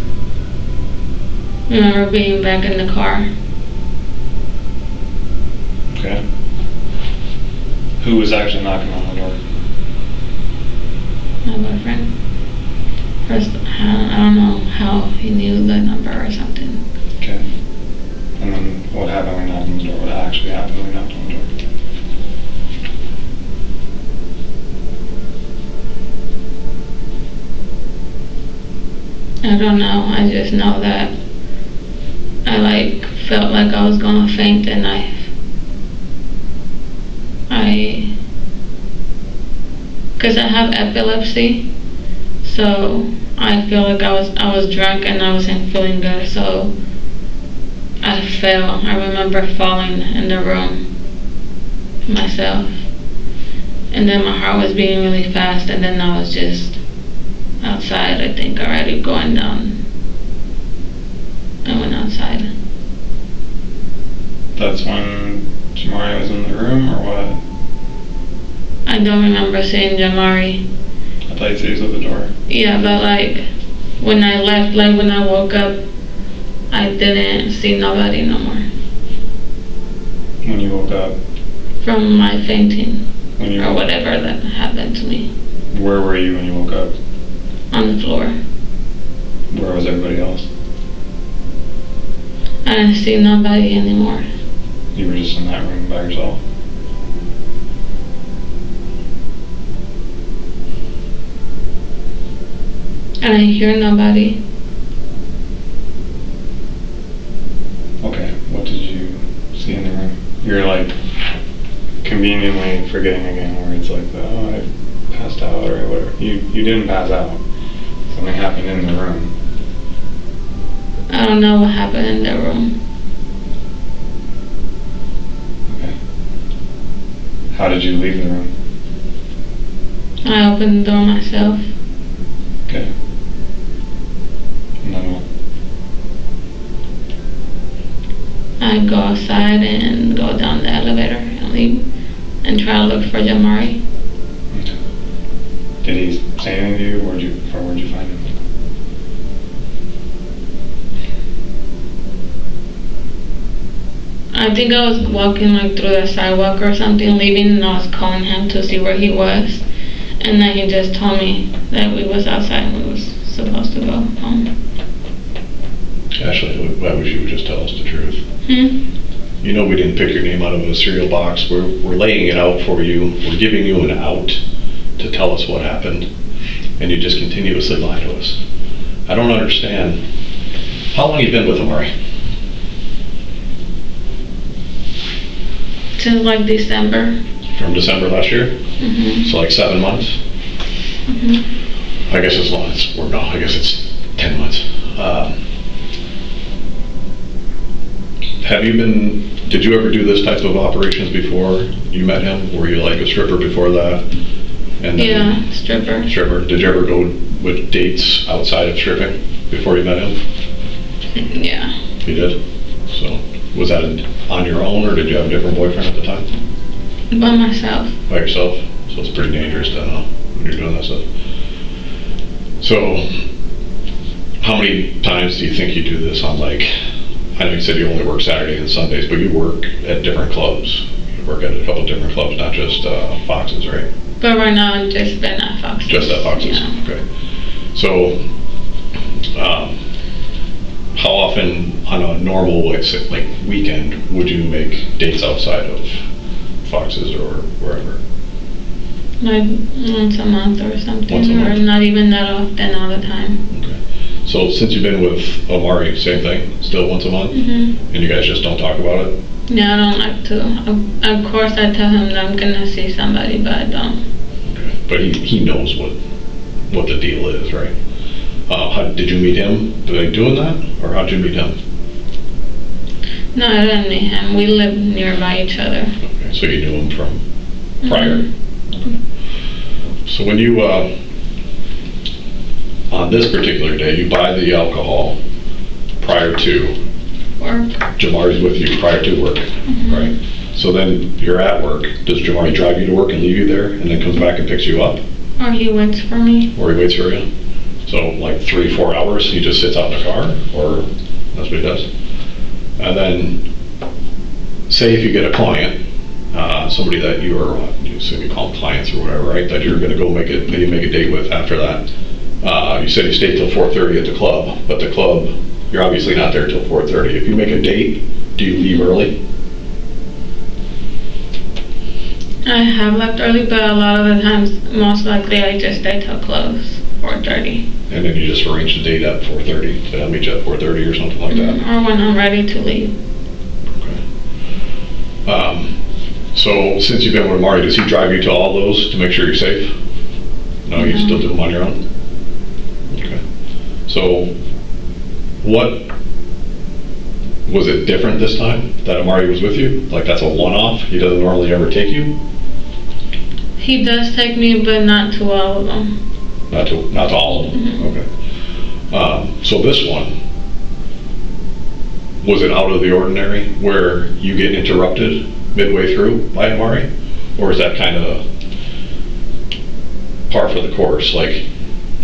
[SPEAKER 6] remember being back in the car.
[SPEAKER 10] Okay. Who was actually knocking on the door?
[SPEAKER 6] My boyfriend. First, I don't know how he knew the number or something.
[SPEAKER 10] Okay. And then what happened when he knocked on the door? What actually happened when he knocked on the door?
[SPEAKER 6] I don't know. I just know that I like felt like I was gonna faint, and because I have epilepsy, so I feel like I was drunk and I wasn't feeling good, so I fell. I remember falling in the room myself, and then my heart was beating really fast, and then I was just outside, I think, already going down. I went outside.
[SPEAKER 10] That's when Jamari was in the room, or what?
[SPEAKER 6] I don't remember seeing Jamari.
[SPEAKER 10] I thought you said he was at the door.
[SPEAKER 6] Yeah, but like when I left, like when I woke up, I didn't see nobody no more.
[SPEAKER 10] When you woke up?
[SPEAKER 6] From my fainting,
[SPEAKER 10] When you
[SPEAKER 6] or whatever that happened to me.
[SPEAKER 10] Where were you when you woke up?
[SPEAKER 6] On the floor.
[SPEAKER 10] Where was everybody else?
[SPEAKER 6] I didn't see nobody anymore.
[SPEAKER 10] You were just in that room by yourself?
[SPEAKER 6] I didn't hear nobody.
[SPEAKER 10] Okay, what did you see in the room? You're like conveniently forgetting again where it's like, oh, I passed out or whatever. You didn't pass out. Something happened in the room.
[SPEAKER 6] I don't know what happened in the room.
[SPEAKER 10] Okay. How did you leave the room?
[SPEAKER 6] I opened the door myself.
[SPEAKER 10] Okay. And then what?
[SPEAKER 6] I go outside and go down the elevator and leave and try to look for Jamari.
[SPEAKER 10] Okay. Did he say anything to you, or where'd you find him?
[SPEAKER 6] I think I was walking like through the sidewalk or something, leaving, and I was calling him to see where he was. And then he just told me that we was outside and we was supposed to go home.
[SPEAKER 11] Ashley, why would you just tell us the truth?
[SPEAKER 6] You
[SPEAKER 11] know we didn't pick your name out of a cereal box. We're laying it out for you. We're giving you an out to tell us what happened. And you just continuously lie to us. I don't understand How long have you been with Amari?
[SPEAKER 6] Since like December.
[SPEAKER 11] From December last year?
[SPEAKER 6] Mm-hmm.
[SPEAKER 11] So like 7 months?
[SPEAKER 6] Mm-hmm.
[SPEAKER 11] I guess it's long. I guess it's 10 months. Did you ever do this type of operations before you met him? Were you like a stripper before that? And then
[SPEAKER 6] stripper.
[SPEAKER 11] Stripper. Did you ever go with dates outside of stripping before you met him?
[SPEAKER 6] Yeah.
[SPEAKER 11] You did? So, was that on your own, or did you have a different boyfriend at the time?
[SPEAKER 6] By myself.
[SPEAKER 11] By yourself? So it's pretty dangerous then, huh, when you're doing that stuff. So, how many times do you think you do this on, like, I know you said you only work Saturdays and Sundays, but you work at different clubs. You work at a couple different clubs, not just Fox's, right?
[SPEAKER 6] But right now, I've just been at Fox's.
[SPEAKER 11] Just at Fox's,
[SPEAKER 6] yeah.
[SPEAKER 11] Okay. So, how often on a normal, like weekend, would you make dates outside of Fox's or wherever?
[SPEAKER 6] Like once a month or something,
[SPEAKER 11] Once a month.
[SPEAKER 6] or not even that often all the time.
[SPEAKER 11] Okay. So since you've been with Amari, same thing, still once a month?
[SPEAKER 6] Mm-hmm.
[SPEAKER 11] And you guys just don't talk about it?
[SPEAKER 6] Yeah, I don't like to. Of course, I tell him that I'm gonna see somebody, but I don't.
[SPEAKER 11] Okay. But he knows what the deal is, right? How did you meet him? Like doing that, or how'd you meet him?
[SPEAKER 6] No, I didn't meet him. We live nearby each other.
[SPEAKER 11] Okay, so you knew him from prior.
[SPEAKER 6] Mm-hmm.
[SPEAKER 11] So when you on this particular day, you buy the alcohol prior to
[SPEAKER 6] work.
[SPEAKER 11] Jamari's with you prior to work, right? So then you're at work. Does Jamari drive you to work and leave you there, and then comes back and picks you up?
[SPEAKER 6] Or he waits for me.
[SPEAKER 11] Or he waits for you? So like 3-4 hours, he just sits out in the car, or that's what he does? And then, say if you get a client, somebody that you call them clients or whatever, right? That you're going to go make a date with after that. You said you stayed till 4:30 at the club, but the club, you're obviously not there till 4:30. If you make a date, do you leave early?
[SPEAKER 6] I have left early, but a lot of the times, most likely, I just stay till close, 4:30.
[SPEAKER 11] And then you just arrange the date at 4:30. I'll meet you at 4:30 or something like that.
[SPEAKER 6] Or when I'm ready to leave.
[SPEAKER 11] Okay. So since you've been with Amari, does he drive you to all those to make sure you're safe? No, you still do them on your own? Okay. So what was it different this time that Amari was with you? Like that's a one-off? He doesn't normally ever take you?
[SPEAKER 6] He does take me, but not to all of them.
[SPEAKER 11] Not to all of them?
[SPEAKER 6] Mm-hmm.
[SPEAKER 11] Okay. So this one, was it out of the ordinary where you get interrupted midway through by Amari? Or is that kind of par for the course? Like,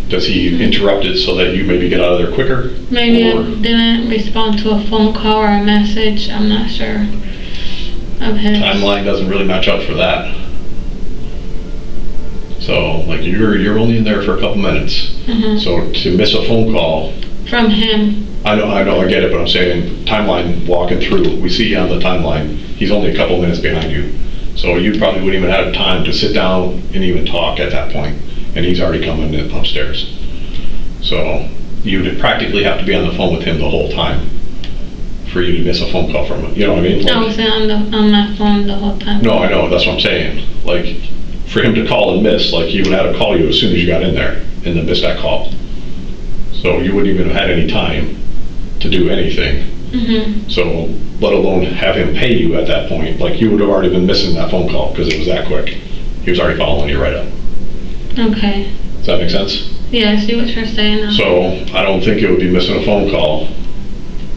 [SPEAKER 11] does he interrupt it so that you maybe get out of there quicker?
[SPEAKER 6] Maybe I didn't respond to a phone call or a message. I'm not sure of his.
[SPEAKER 11] Timeline doesn't really match up for that. So, like, you're only in there for a couple minutes.
[SPEAKER 6] Mm-hmm.
[SPEAKER 11] So to miss a phone call
[SPEAKER 6] from him.
[SPEAKER 11] I know, I get it, but I'm saying timeline walking through. We see you on the timeline. He's only a couple minutes behind you, so you probably wouldn't even have time to sit down and even talk at that point. And he's already coming in upstairs. So you'd practically have to be on the phone with him the whole time for you to miss a phone call from him. You know what I mean? Like,
[SPEAKER 6] I was on my phone the whole time.
[SPEAKER 11] No, I know. That's what I'm saying. Like, for him to call and miss, like he would have to call you as soon as you got in there and then miss that call. So you wouldn't even have had any time to do anything.
[SPEAKER 6] Mm-hmm.
[SPEAKER 11] So, let alone have him pay you at that point. Like, you would have already been missing that phone call because it was that quick. He was already following you right up.
[SPEAKER 6] Okay.
[SPEAKER 11] Does that make sense?
[SPEAKER 6] Yeah, I see what you're saying now.
[SPEAKER 11] So, I don't think it would be missing a phone call.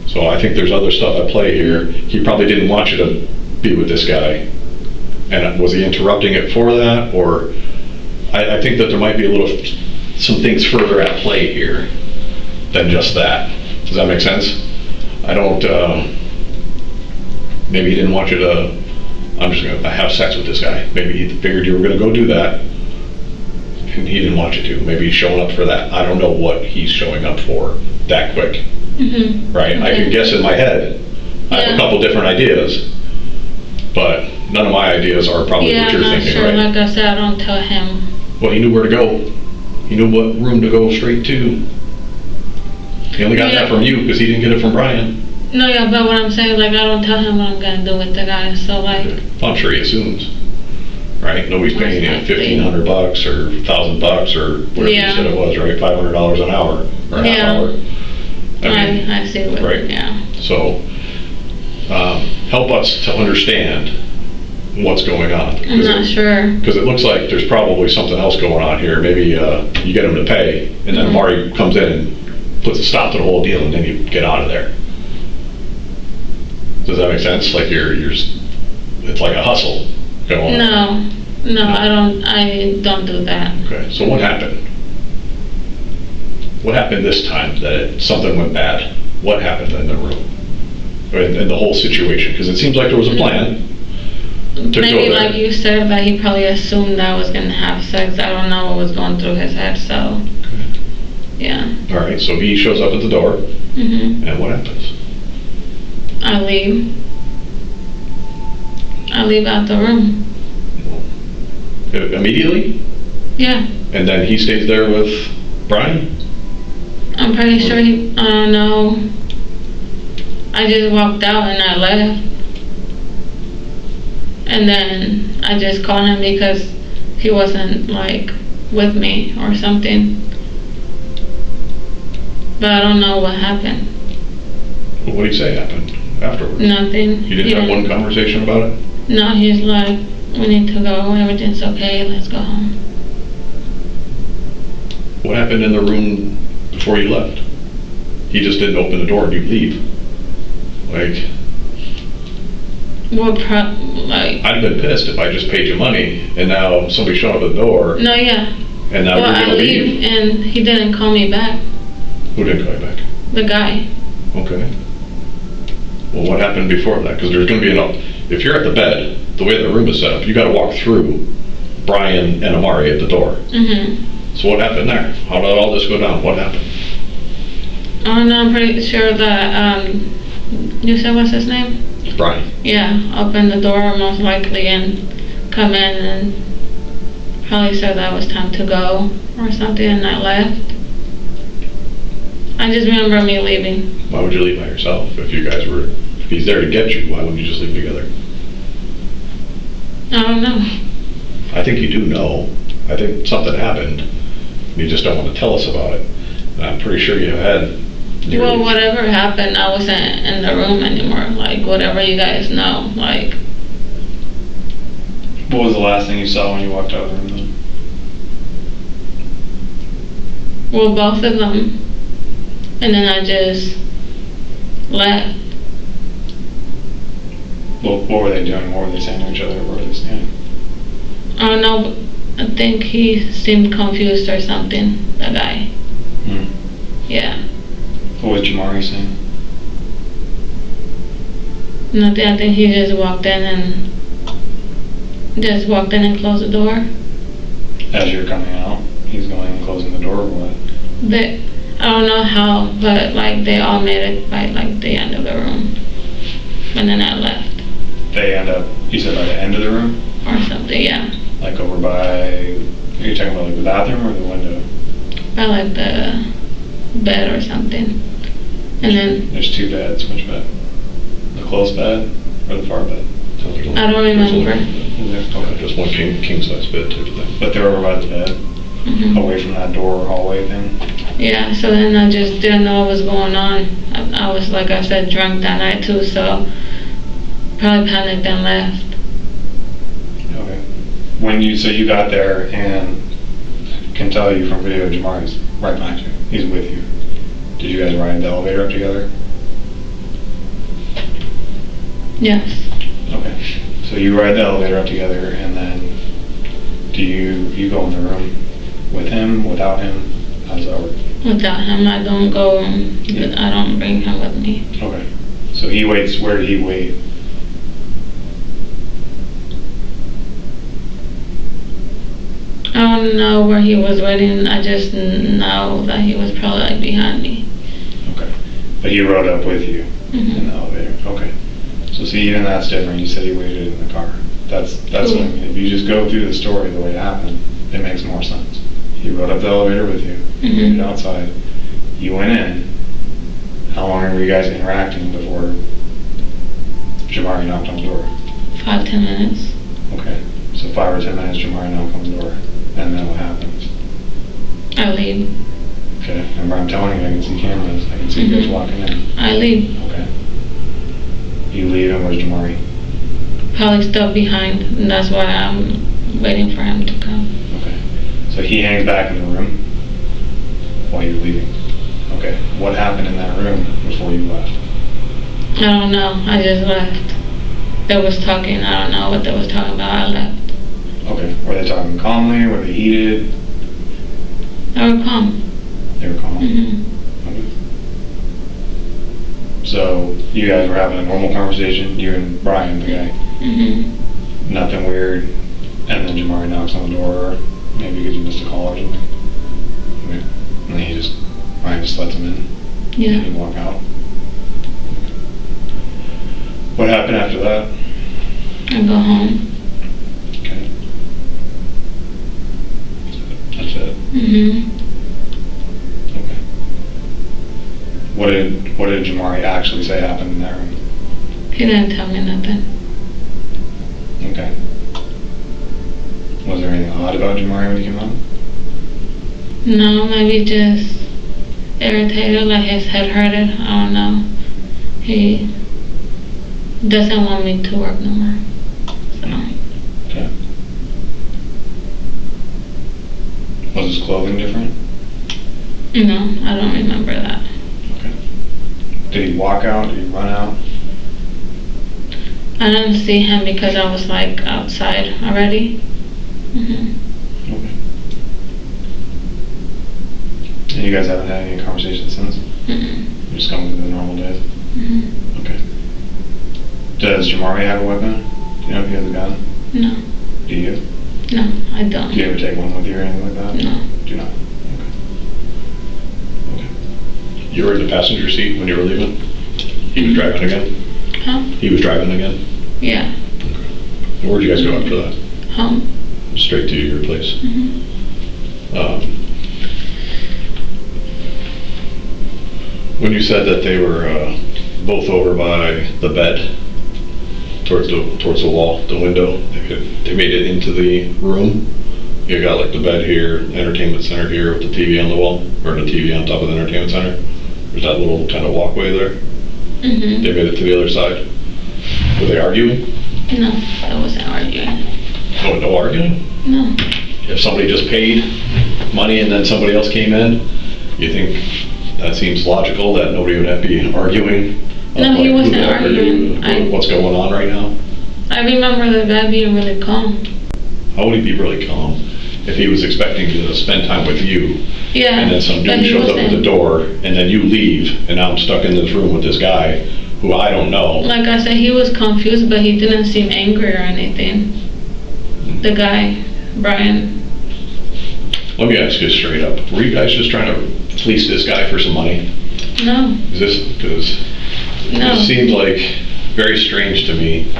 [SPEAKER 11] So, I think there's other stuff at play here. He probably didn't want you to be with this guy. And was he interrupting it for that? Or, I think that there might be some things further at play here than just that. Does that make sense? I don't, maybe he didn't want you to, I'm just going to have sex with this guy. Maybe he figured you were going to go do that, and he didn't want you to. Maybe he's showing up for that. I don't know what he's showing up for that quick.
[SPEAKER 6] Mm-hmm.
[SPEAKER 11] Right? Okay. I can guess in my head. Yeah. I have a couple different ideas, but none of my ideas are probably what you're thinking,
[SPEAKER 6] sure.
[SPEAKER 11] Right?
[SPEAKER 6] Like I said, I don't tell him.
[SPEAKER 11] Well, he knew where to go. He knew what room to go straight to. He only got that from you because he didn't get it from Brian.
[SPEAKER 6] No, yeah, but what I'm saying, like, I don't tell him what I'm gonna do with the guy, so like.
[SPEAKER 11] I'm sure he assumes, right? Nobody's paying you $1,500 or $1,000 or whatever you said it was, right? $500 an hour or a half hour.
[SPEAKER 6] I see what.
[SPEAKER 11] Right.
[SPEAKER 6] Yeah.
[SPEAKER 11] So, help us to understand what's going on.
[SPEAKER 6] I'm not sure.
[SPEAKER 11] Because it looks like there's probably something else going on here. Maybe you get him to pay, and then Amari comes in and puts a stop to the whole deal, and then you get out of there. Does that make sense? Like it's like a hustle going on.
[SPEAKER 6] No, I don't do that.
[SPEAKER 11] Okay, so what happened? What happened this time that something went bad? What happened in the room? In the whole situation? Because it seems like there was a plan.
[SPEAKER 6] Maybe like you said, that he probably assumed I was gonna have sex. I don't know what was going through his head, so. Okay. Yeah.
[SPEAKER 11] All right, so he shows up at the door, and what happens?
[SPEAKER 6] I leave out the room.
[SPEAKER 11] Immediately?
[SPEAKER 6] Yeah.
[SPEAKER 11] And then he stays there with Brian?
[SPEAKER 6] I'm pretty sure I don't know. I just walked out and I left. And then I just called him because he wasn't like with me or something. But I don't know what happened.
[SPEAKER 11] Well, what did he say happened afterwards?
[SPEAKER 6] Nothing.
[SPEAKER 11] You didn't have one conversation about it?
[SPEAKER 6] No, he's like, we need to go, everything's okay, let's go home.
[SPEAKER 11] What happened in the room before you left? He just didn't open the door and you leave. Like,
[SPEAKER 6] I'd
[SPEAKER 11] have been pissed if I just paid you money and now somebody showed up at the door.
[SPEAKER 6] No, yeah.
[SPEAKER 11] And now you're gonna leave.
[SPEAKER 6] And he didn't call me back.
[SPEAKER 11] Who didn't call you back?
[SPEAKER 6] The guy.
[SPEAKER 11] Okay. Well, what happened before that? Because there's going to be if you're at the bed, the way the room is set up, you got to walk through Brian and Amari at the door. So what happened there? How did all this go down? What happened?
[SPEAKER 6] I don't know, I'm pretty sure that, you said what's his name?
[SPEAKER 11] Brian.
[SPEAKER 6] Yeah, opened the door most likely and come in and probably said that it was time to go or something and I left. I just remember me leaving.
[SPEAKER 11] Why would you leave by yourself? If he's there to get you, why wouldn't you just leave together?
[SPEAKER 6] I don't know.
[SPEAKER 11] I think you do know. I think something happened. You just don't want to tell us about it. And I'm pretty sure you had.
[SPEAKER 6] Well, whatever happened, I wasn't in the room anymore. Like, whatever you guys know, like.
[SPEAKER 10] What was the last thing you saw when you walked out of the room then?
[SPEAKER 6] Well, both of them. And then I just left.
[SPEAKER 10] Well, what were they doing? What were they saying to each other? Where were they standing?
[SPEAKER 6] I don't know. I think he seemed confused or something, the guy. Yeah.
[SPEAKER 10] What was Jamari saying?
[SPEAKER 6] Nothing. I think he just walked in and closed the door.
[SPEAKER 10] As you're coming out, he's going and closing the door or what?
[SPEAKER 6] I don't know how, but like they all made it by like the end of the room. And then I left.
[SPEAKER 10] You said by the end of the room?
[SPEAKER 6] Or something, yeah.
[SPEAKER 10] Like over by, are you talking about like the bathroom or the window?
[SPEAKER 6] By like the bed or something. And then.
[SPEAKER 10] There's two beds, which bed? The close bed or the far bed?
[SPEAKER 6] I don't remember.
[SPEAKER 11] Okay, just one king size bed type of thing.
[SPEAKER 10] But they're over by the bed? Away from that door or hallway thing?
[SPEAKER 6] Yeah, so then I just didn't know what was going on. I was, like I said, drunk that night too, so probably panicked and left.
[SPEAKER 10] Okay. So you got there and can tell you from video, Jamari's right behind you. He's with you. Did you guys ride the elevator up together?
[SPEAKER 6] Yes.
[SPEAKER 10] Okay. So you ride the elevator up together and then do you go in the room with him, without him? How does that work?
[SPEAKER 6] Without him, I don't go. I don't bring him with me.
[SPEAKER 10] Okay. So he waits. Where did he wait?
[SPEAKER 6] I don't know where he was waiting. I just know that he was probably like behind me.
[SPEAKER 10] Okay. But he rode up with you in the elevator. Okay. So see, even that's different. You said he waited in the car. That's what I mean. If you just go through the story the way it happened, it makes more sense. He rode up the elevator with you. You waited outside. You went in. How long were you guys interacting before Jamari knocked on the door?
[SPEAKER 6] 5-10 minutes.
[SPEAKER 10] Okay, so 5 or 10 minutes, Jamari knocked on the door, and then what happens?
[SPEAKER 6] I leave.
[SPEAKER 10] Okay, remember I'm telling you, I can see cameras, I can see you guys walking in.
[SPEAKER 6] I leave.
[SPEAKER 10] Okay. You leave, and where's Jamari?
[SPEAKER 6] Probably still behind, and that's why I'm waiting for him to come.
[SPEAKER 10] Okay, so he hangs back in the room while you're leaving. Okay, what happened in that room before you left?
[SPEAKER 6] I don't know, I just left. They was talking, I don't know what they was talking about, I left.
[SPEAKER 10] Okay, were they talking calmly, were they heated?
[SPEAKER 6] They were calm.
[SPEAKER 10] They were calm? Okay. So, you guys were having a normal conversation, you and Brian, the guy? Nothing weird, and then Jamari knocks on the door, or maybe because you missed a call or something? Okay. And then Brian just lets him in?
[SPEAKER 6] Yeah.
[SPEAKER 10] And you walk out? What happened after that?
[SPEAKER 6] I go home.
[SPEAKER 10] Okay. That's it? Okay. What did Jamari actually say happened in that room?
[SPEAKER 6] He didn't tell me nothing.
[SPEAKER 10] Okay. Was there anything odd about Jamari when he came out?
[SPEAKER 6] No, maybe just irritated, like his head hurted, I don't know. He doesn't want me to work no more. So.
[SPEAKER 10] Okay. Was his clothing different?
[SPEAKER 6] No, I don't remember that.
[SPEAKER 10] Okay. Did he walk out? Did he run out?
[SPEAKER 6] I didn't see him because I was like outside already.
[SPEAKER 10] Okay. And you guys haven't had any conversations since? You're just going through the normal days? Okay. Does Jamari have a weapon? Do you know if he has a gun?
[SPEAKER 6] No.
[SPEAKER 10] Do you?
[SPEAKER 6] No, I don't.
[SPEAKER 10] Do you ever take one with you or anything like that?
[SPEAKER 6] No.
[SPEAKER 10] Do not? Okay.
[SPEAKER 11] You were in the passenger seat when you were leaving? He was driving again?
[SPEAKER 6] Huh?
[SPEAKER 11] He was driving again?
[SPEAKER 6] Yeah.
[SPEAKER 11] Okay. Where'd you guys go after that?
[SPEAKER 6] Home.
[SPEAKER 11] Straight to your place? When you said that they were both over by the bed, towards the wall, the window, they made it into the room. You got like the bed here, entertainment center here with the TV on the wall, or the TV on top of the entertainment center. There's that little kind of walkway there. They made it to the other side. Were they arguing?
[SPEAKER 6] No, I wasn't arguing.
[SPEAKER 11] Oh, no arguing?
[SPEAKER 6] No.
[SPEAKER 11] If somebody just paid money and then somebody else came in, you think that seems logical that nobody would have to be arguing?
[SPEAKER 6] No, he wasn't arguing.
[SPEAKER 11] What's going on right now?
[SPEAKER 6] I remember the guy being really calm.
[SPEAKER 11] How would he be really calm if he was expecting to spend time with you?
[SPEAKER 6] Yeah.
[SPEAKER 11] And then some dude shows up at the door and then you leave and now I'm stuck in this room with this guy who I don't know.
[SPEAKER 6] Like I said, he was confused, but he didn't seem angry or anything. The guy, Brian.
[SPEAKER 11] Let me ask you straight up. Were you guys just trying to fleece this guy for some money?
[SPEAKER 6] No.
[SPEAKER 11] Because
[SPEAKER 6] no.
[SPEAKER 11] It seemed like very strange to me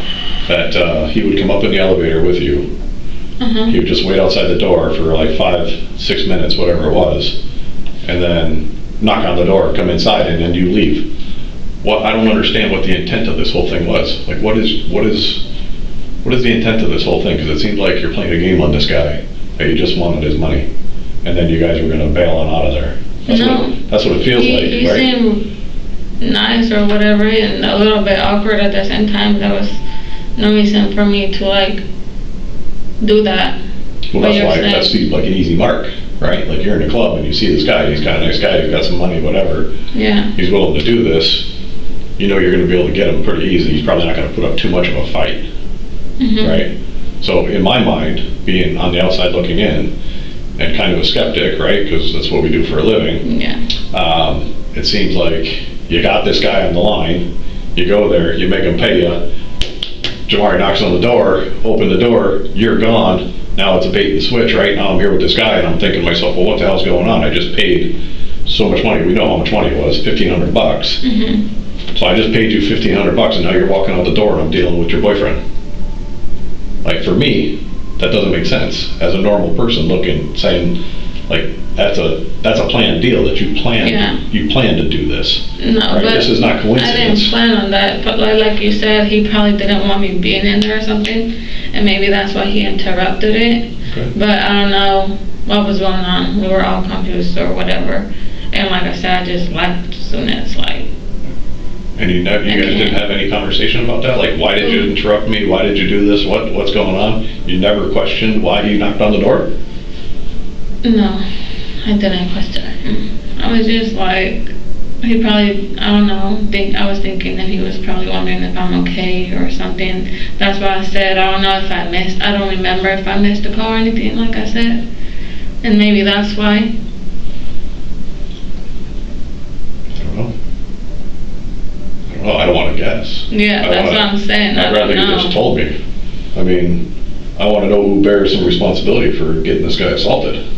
[SPEAKER 11] that he would come up in the elevator with you. He would just wait outside the door for like 5-6 minutes, whatever it was, and then knock on the door, come inside, and then you leave. I don't understand what the intent of this whole thing was. Like, what is the intent of this whole thing? Because it seemed like you're playing a game on this guy, that you just wanted his money, and then you guys were going to bail on out of there. That's what it feels like,
[SPEAKER 6] he
[SPEAKER 11] right?
[SPEAKER 6] He seemed nice or whatever, and a little bit awkward at the same time. There was no reason for me to like do that.
[SPEAKER 11] Well, that seemed like an easy mark, right? Like you're in a club and you see this guy, he's kind of a nice guy, he's got some money, whatever.
[SPEAKER 6] Yeah.
[SPEAKER 11] He's willing to do this. You know you're going to be able to get him pretty easy. He's probably not going to put up too much of a fight, right? So in my mind, being on the outside looking in, and kind of a skeptic, right? Because that's what we do for a living.
[SPEAKER 6] Yeah.
[SPEAKER 11] It seems like you got this guy on the line, you go there, you make him pay you, Jamari knocks on the door, open the door, you're gone, now it's a bait and switch, right? Now I'm here with this guy and I'm thinking to myself, well, what the hell's going on? I just paid so much money, we know how much money it was, $1,500. So I just paid you $1,500 and now you're walking out the door and I'm dealing with your boyfriend. Like for me, that doesn't make sense. As a normal person looking, saying, Like, that's a planned deal that you planned to do this.
[SPEAKER 6] No,
[SPEAKER 11] right?
[SPEAKER 6] but
[SPEAKER 11] this is not coincidence.
[SPEAKER 6] I didn't plan on that, but like you said, he probably didn't want me being in there or something, and maybe that's why he interrupted it.
[SPEAKER 11] Okay.
[SPEAKER 6] But I don't know what was going on. We were all confused or whatever. And like I said, I just left as soon as
[SPEAKER 11] And you guys didn't have any conversation about that? Like, why did you interrupt me? Why did you do this? What's going on? You never questioned why you knocked on the door?
[SPEAKER 6] No, I didn't question him. I was just like, he probably, I don't know, I was thinking that he was probably wondering if I'm okay or something. That's why I said, I don't know if I don't remember if I missed a call or anything, like I said. And maybe that's why.
[SPEAKER 11] I don't know. Well, I don't want to guess.
[SPEAKER 6] Yeah, that's what I'm saying.
[SPEAKER 11] I'd rather you just told me. I mean, I want to know who bears some responsibility for getting this guy assaulted.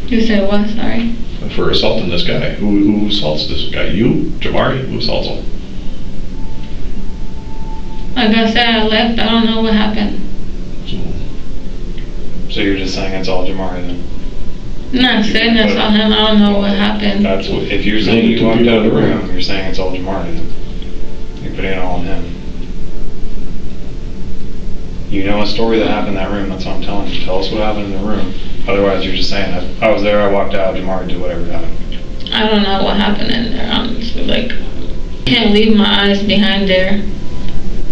[SPEAKER 6] You said what? Sorry?
[SPEAKER 11] For assaulting this guy. Who assaults this guy? You? Jamari? Who assaults him?
[SPEAKER 6] Like I said, I left. I don't know what happened.
[SPEAKER 10] So you're just saying it's all Jamari then?
[SPEAKER 6] I'm not saying that's all him. I don't know what happened.
[SPEAKER 10] That's what, if you're saying you walked out of the room, you're saying it's all Jamari then. You're putting it all on him. You know a story that happened in that room, that's what I'm telling you. Tell us what happened in the room. Otherwise, you're just saying, I was there, I walked out, Jamari did whatever happened.
[SPEAKER 6] I don't know what happened in there, honestly. Like, can't leave my eyes behind there.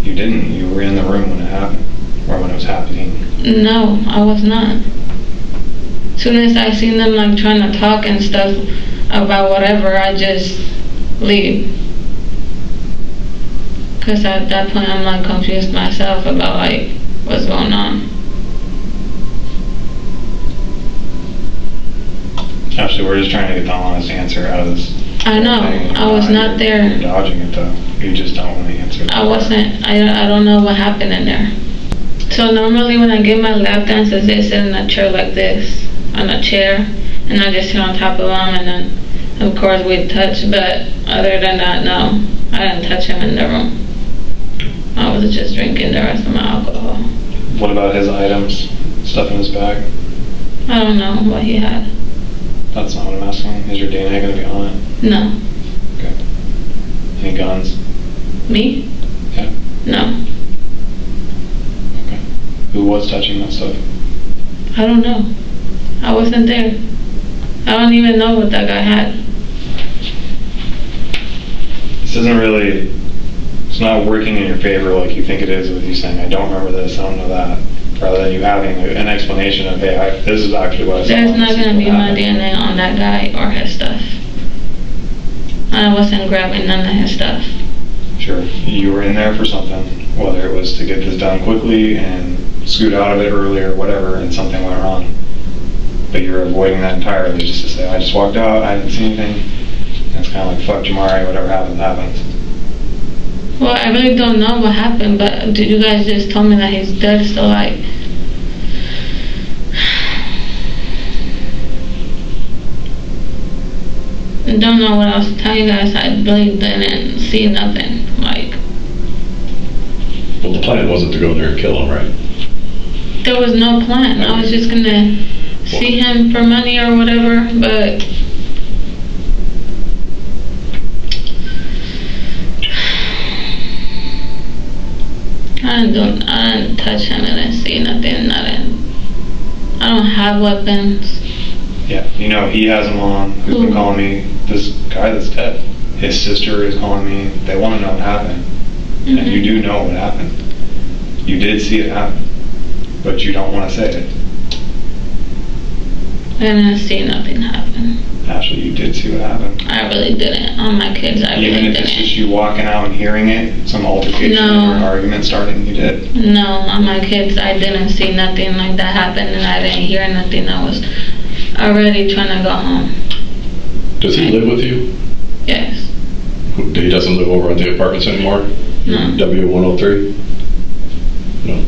[SPEAKER 10] You didn't. You were in the room when it happened, or when it was happening.
[SPEAKER 6] No, I was not. As soon as I seen them like trying to talk and stuff about whatever, I just leave. Cause at that point I'm like confused myself about like what's going on.
[SPEAKER 10] Actually, we're just trying to get the honest answer out of this.
[SPEAKER 6] I know. I was not there.
[SPEAKER 10] You're dodging it though. You just don't want to answer.
[SPEAKER 6] I wasn't. I don't know what happened in there. So normally when I get my lap dances, they sit in a chair like this, on a chair, and I just sit on top of them, and then of course we touch. But other than that, no, I didn't touch him in the room. I was just drinking the rest of my alcohol.
[SPEAKER 10] What about his items? Stuff in his bag?
[SPEAKER 6] I don't know what he had.
[SPEAKER 10] That's not what I'm asking. Is your DNA going to be on it?
[SPEAKER 6] No.
[SPEAKER 10] Okay. Any guns?
[SPEAKER 6] Me?
[SPEAKER 10] Yeah.
[SPEAKER 6] No.
[SPEAKER 10] Okay. Who was touching that stuff?
[SPEAKER 6] I don't know. I wasn't there. I don't even know what that guy had.
[SPEAKER 10] This isn't really, it's not working in your favor like you think it is with you saying, I don't remember this, I don't know that. Rather than you having an explanation of, hey, this is actually what I saw.
[SPEAKER 6] There's not going to be my DNA on that guy or his stuff. I wasn't grabbing none of his stuff.
[SPEAKER 10] Sure. You were in there for something, whether it was to get this done quickly and scoot out of it early or whatever, and something went wrong. But you're avoiding that entirely just to say, I just walked out, I didn't see anything. And it's kind of like, fuck Jamari, whatever happens, happens.
[SPEAKER 6] Well, I really don't know what happened, but did you guys just tell me that he's dead? So like, I don't know what else to tell you guys. I really didn't see nothing. Like,
[SPEAKER 11] well, the plan wasn't to go in there and kill him, right?
[SPEAKER 6] There was no plan. I was just gonna see him for money or whatever, but I didn't touch him. I didn't see nothing. I don't have weapons.
[SPEAKER 10] Yeah, you know, he has them on. Who's been calling me? This guy that's dead. His sister is calling me. They want to know what happened. Mm-hmm. And you do know what happened. You did see it happen. But you don't want to say it.
[SPEAKER 6] I didn't see nothing happen.
[SPEAKER 10] Actually, you did see what happened.
[SPEAKER 6] I really didn't. On my kids, I really didn't.
[SPEAKER 10] Even if it's just you walking out and hearing it, some altercation or an argument starting, you did?
[SPEAKER 6] No, on my kids, I didn't see nothing like that happen, and I didn't hear nothing. I was already trying to go home.
[SPEAKER 11] Does he live with you?
[SPEAKER 6] Yes.
[SPEAKER 11] He doesn't live over at the apartments anymore?
[SPEAKER 6] No.
[SPEAKER 11] W103? No.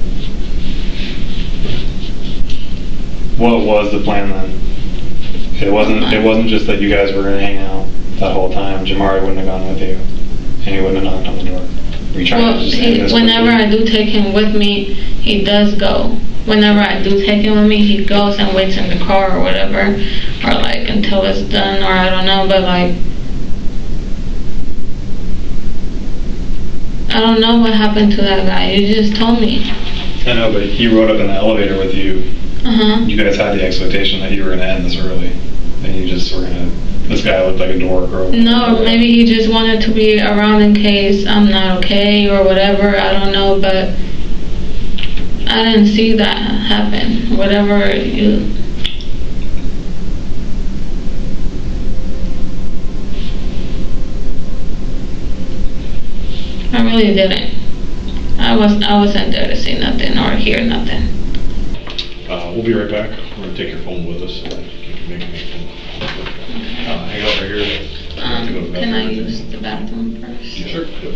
[SPEAKER 10] What was the plan then? It wasn't just that you guys were gonna hang out that whole time. Jamari wouldn't have gone with you, and he wouldn't have knocked on the door. Were you trying to just end this
[SPEAKER 6] whenever
[SPEAKER 10] quickly?
[SPEAKER 6] I do take him with me, he does go. Whenever I do take him with me, he goes and waits in the car or whatever, or like until it's done, or I don't know, but like, I don't know what happened to that guy. You just told me.
[SPEAKER 10] I know, but he rode up in the elevator with you. You guys had the expectation that you were going to end this early, and you just were going to, this guy looked like a dork or
[SPEAKER 6] no, maybe he just wanted to be around in case I'm not okay or whatever, I don't know, but I didn't see that happen. Whatever you... I really didn't. I wasn't there to see nothing or hear nothing.
[SPEAKER 11] We'll be right back. We're going to take your phone with us. Hang out right here.
[SPEAKER 6] Can I use the bathroom first?
[SPEAKER 11] Sure. Yep.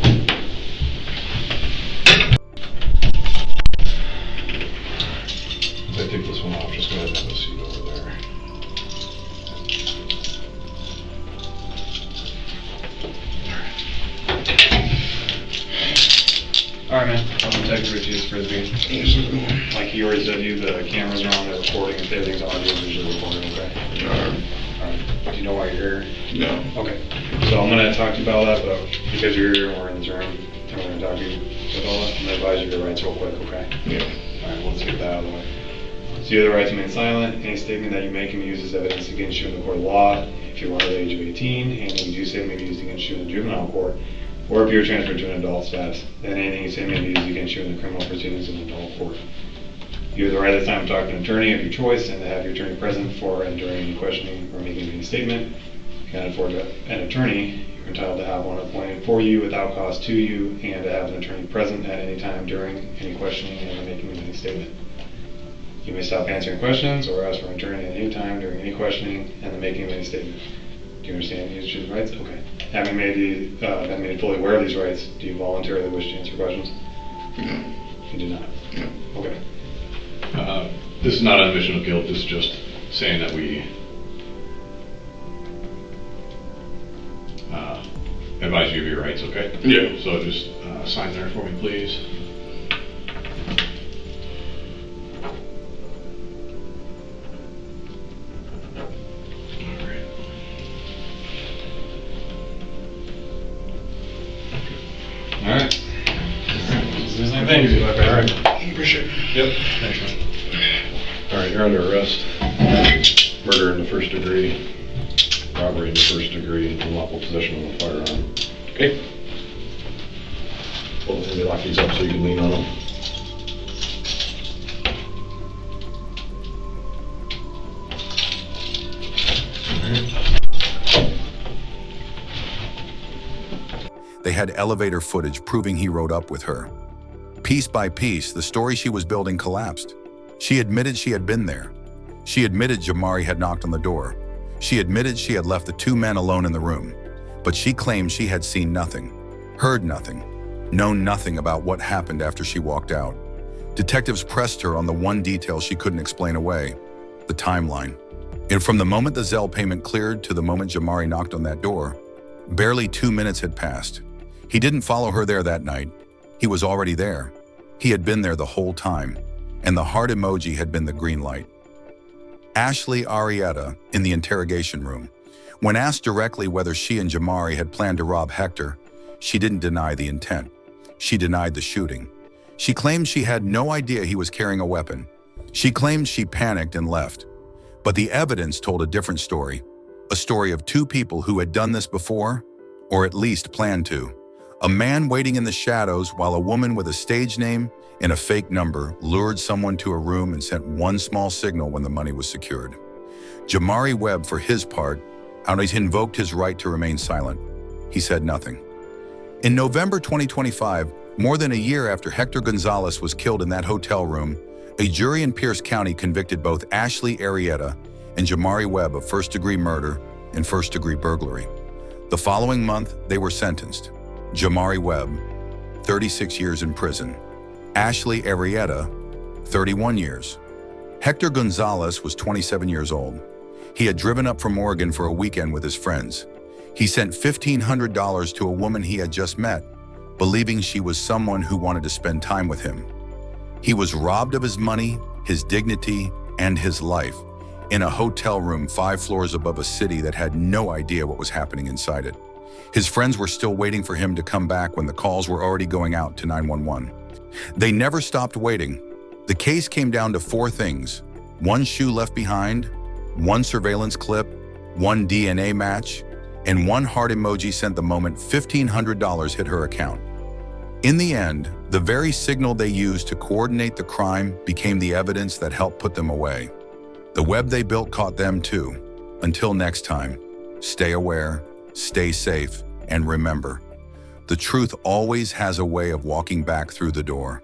[SPEAKER 11] If I take this one off, just go ahead and have a seat over there.
[SPEAKER 10] Alright, man. I'll Detective Richie's Frisbee. Like he already said, you the cameras are on, they're recording. If everything's audio, visually recording, okay? Alright. Do you know why you're here?
[SPEAKER 11] No.
[SPEAKER 10] Okay. So I'm going to talk to you about that, but because you're here and we're in this room, and we're going to talk to you about all that, I'm going to advise you your rights real quick, okay?
[SPEAKER 11] Yeah.
[SPEAKER 10] Alright, let's get that out of the way. So you have the right to remain silent. Any statement that you make can be used as evidence against you in the court of law. If you are under the age of 18, anything you do say may be used against you in the juvenile court, or if you're transferred to an adult status, then anything you say may be used against you in the criminal proceedings in an adult court. You have the right at the time to talk to an attorney of your choice and to have your attorney present for and during any questioning or making any statement. If you can't afford an attorney, you're entitled to have one appointed for you without cost to you and to have an attorney present at any time during any questioning and the making of any statement. You may stop answering questions or ask for an attorney at any time during any questioning and the making of any statement. Do you understand these rights? Okay. Having been made fully aware of these rights, do you voluntarily wish to answer questions?
[SPEAKER 11] No.
[SPEAKER 10] You do not?
[SPEAKER 11] No.
[SPEAKER 10] Okay.
[SPEAKER 11] This is not an admission of guilt. This is just saying that we advise you of your rights, okay? Yeah. So just sign there for me, please.
[SPEAKER 10] Alright. There's anything. Alright.
[SPEAKER 11] Appreciate it.
[SPEAKER 10] Yep. Thanks, man.
[SPEAKER 11] Alright, you're under arrest. Murder in the first degree, robbery in the first degree, unlawful possession of a firearm. Okay? Well, let me lock these up so you can lean on them.
[SPEAKER 1] They had elevator footage proving he rode up with her. Piece by piece, the story she was building collapsed. She admitted she had been there. She admitted Jamari had knocked on the door. She admitted she had left the two men alone in the room. But she claimed she had seen nothing, heard nothing, known nothing about what happened after she walked out. Detectives pressed her on the one detail she couldn't explain away, the timeline. And from the moment the Zelle payment cleared to the moment Jamari knocked on that door, barely 2 minutes had passed. He didn't follow her there that night. He was already there. He had been there the whole time, and the heart emoji had been the green light. Ashley Arietta, in the interrogation room. When asked directly whether she and Jamari had planned to rob Hector, she didn't deny the intent. She denied the shooting. She claimed she had no idea he was carrying a weapon. She claimed she panicked and left. But the evidence told a different story, a story of two people who had done this before, or at least planned to. A man waiting in the shadows while a woman with a stage name and a fake number lured someone to a room and sent one small signal when the money was secured. Jamari Webb, for his part, invoked his right to remain silent. He said nothing. In November 2025, more than a year after Hector Gonzalez was killed in that hotel room, a jury in Pierce County convicted both Ashley Arietta and Jamari Webb of first-degree murder and first-degree burglary. The following month, they were sentenced. Jamari Webb, 36 years in prison. Ashley Arietta, 31 years. Hector Gonzalez was 27 years old. He had driven up from Oregon for a weekend with his friends. He sent $1,500 to a woman he had just met, believing she was someone who wanted to spend time with him. He was robbed of his money, his dignity, and his life in a hotel room 5 floors above a city that had no idea what was happening inside it. His friends were still waiting for him to come back when the calls were already going out to 911. They never stopped waiting. The case came down to 4 things: 1 shoe left behind, 1 surveillance clip, 1 DNA match, and 1 heart emoji sent the moment $1,500 hit her account. In the end, the very signal they used to coordinate the crime became the evidence that helped put them away. The web they built caught them too. Until next time, stay aware, stay safe, and remember, the truth always has a way of walking back through the door.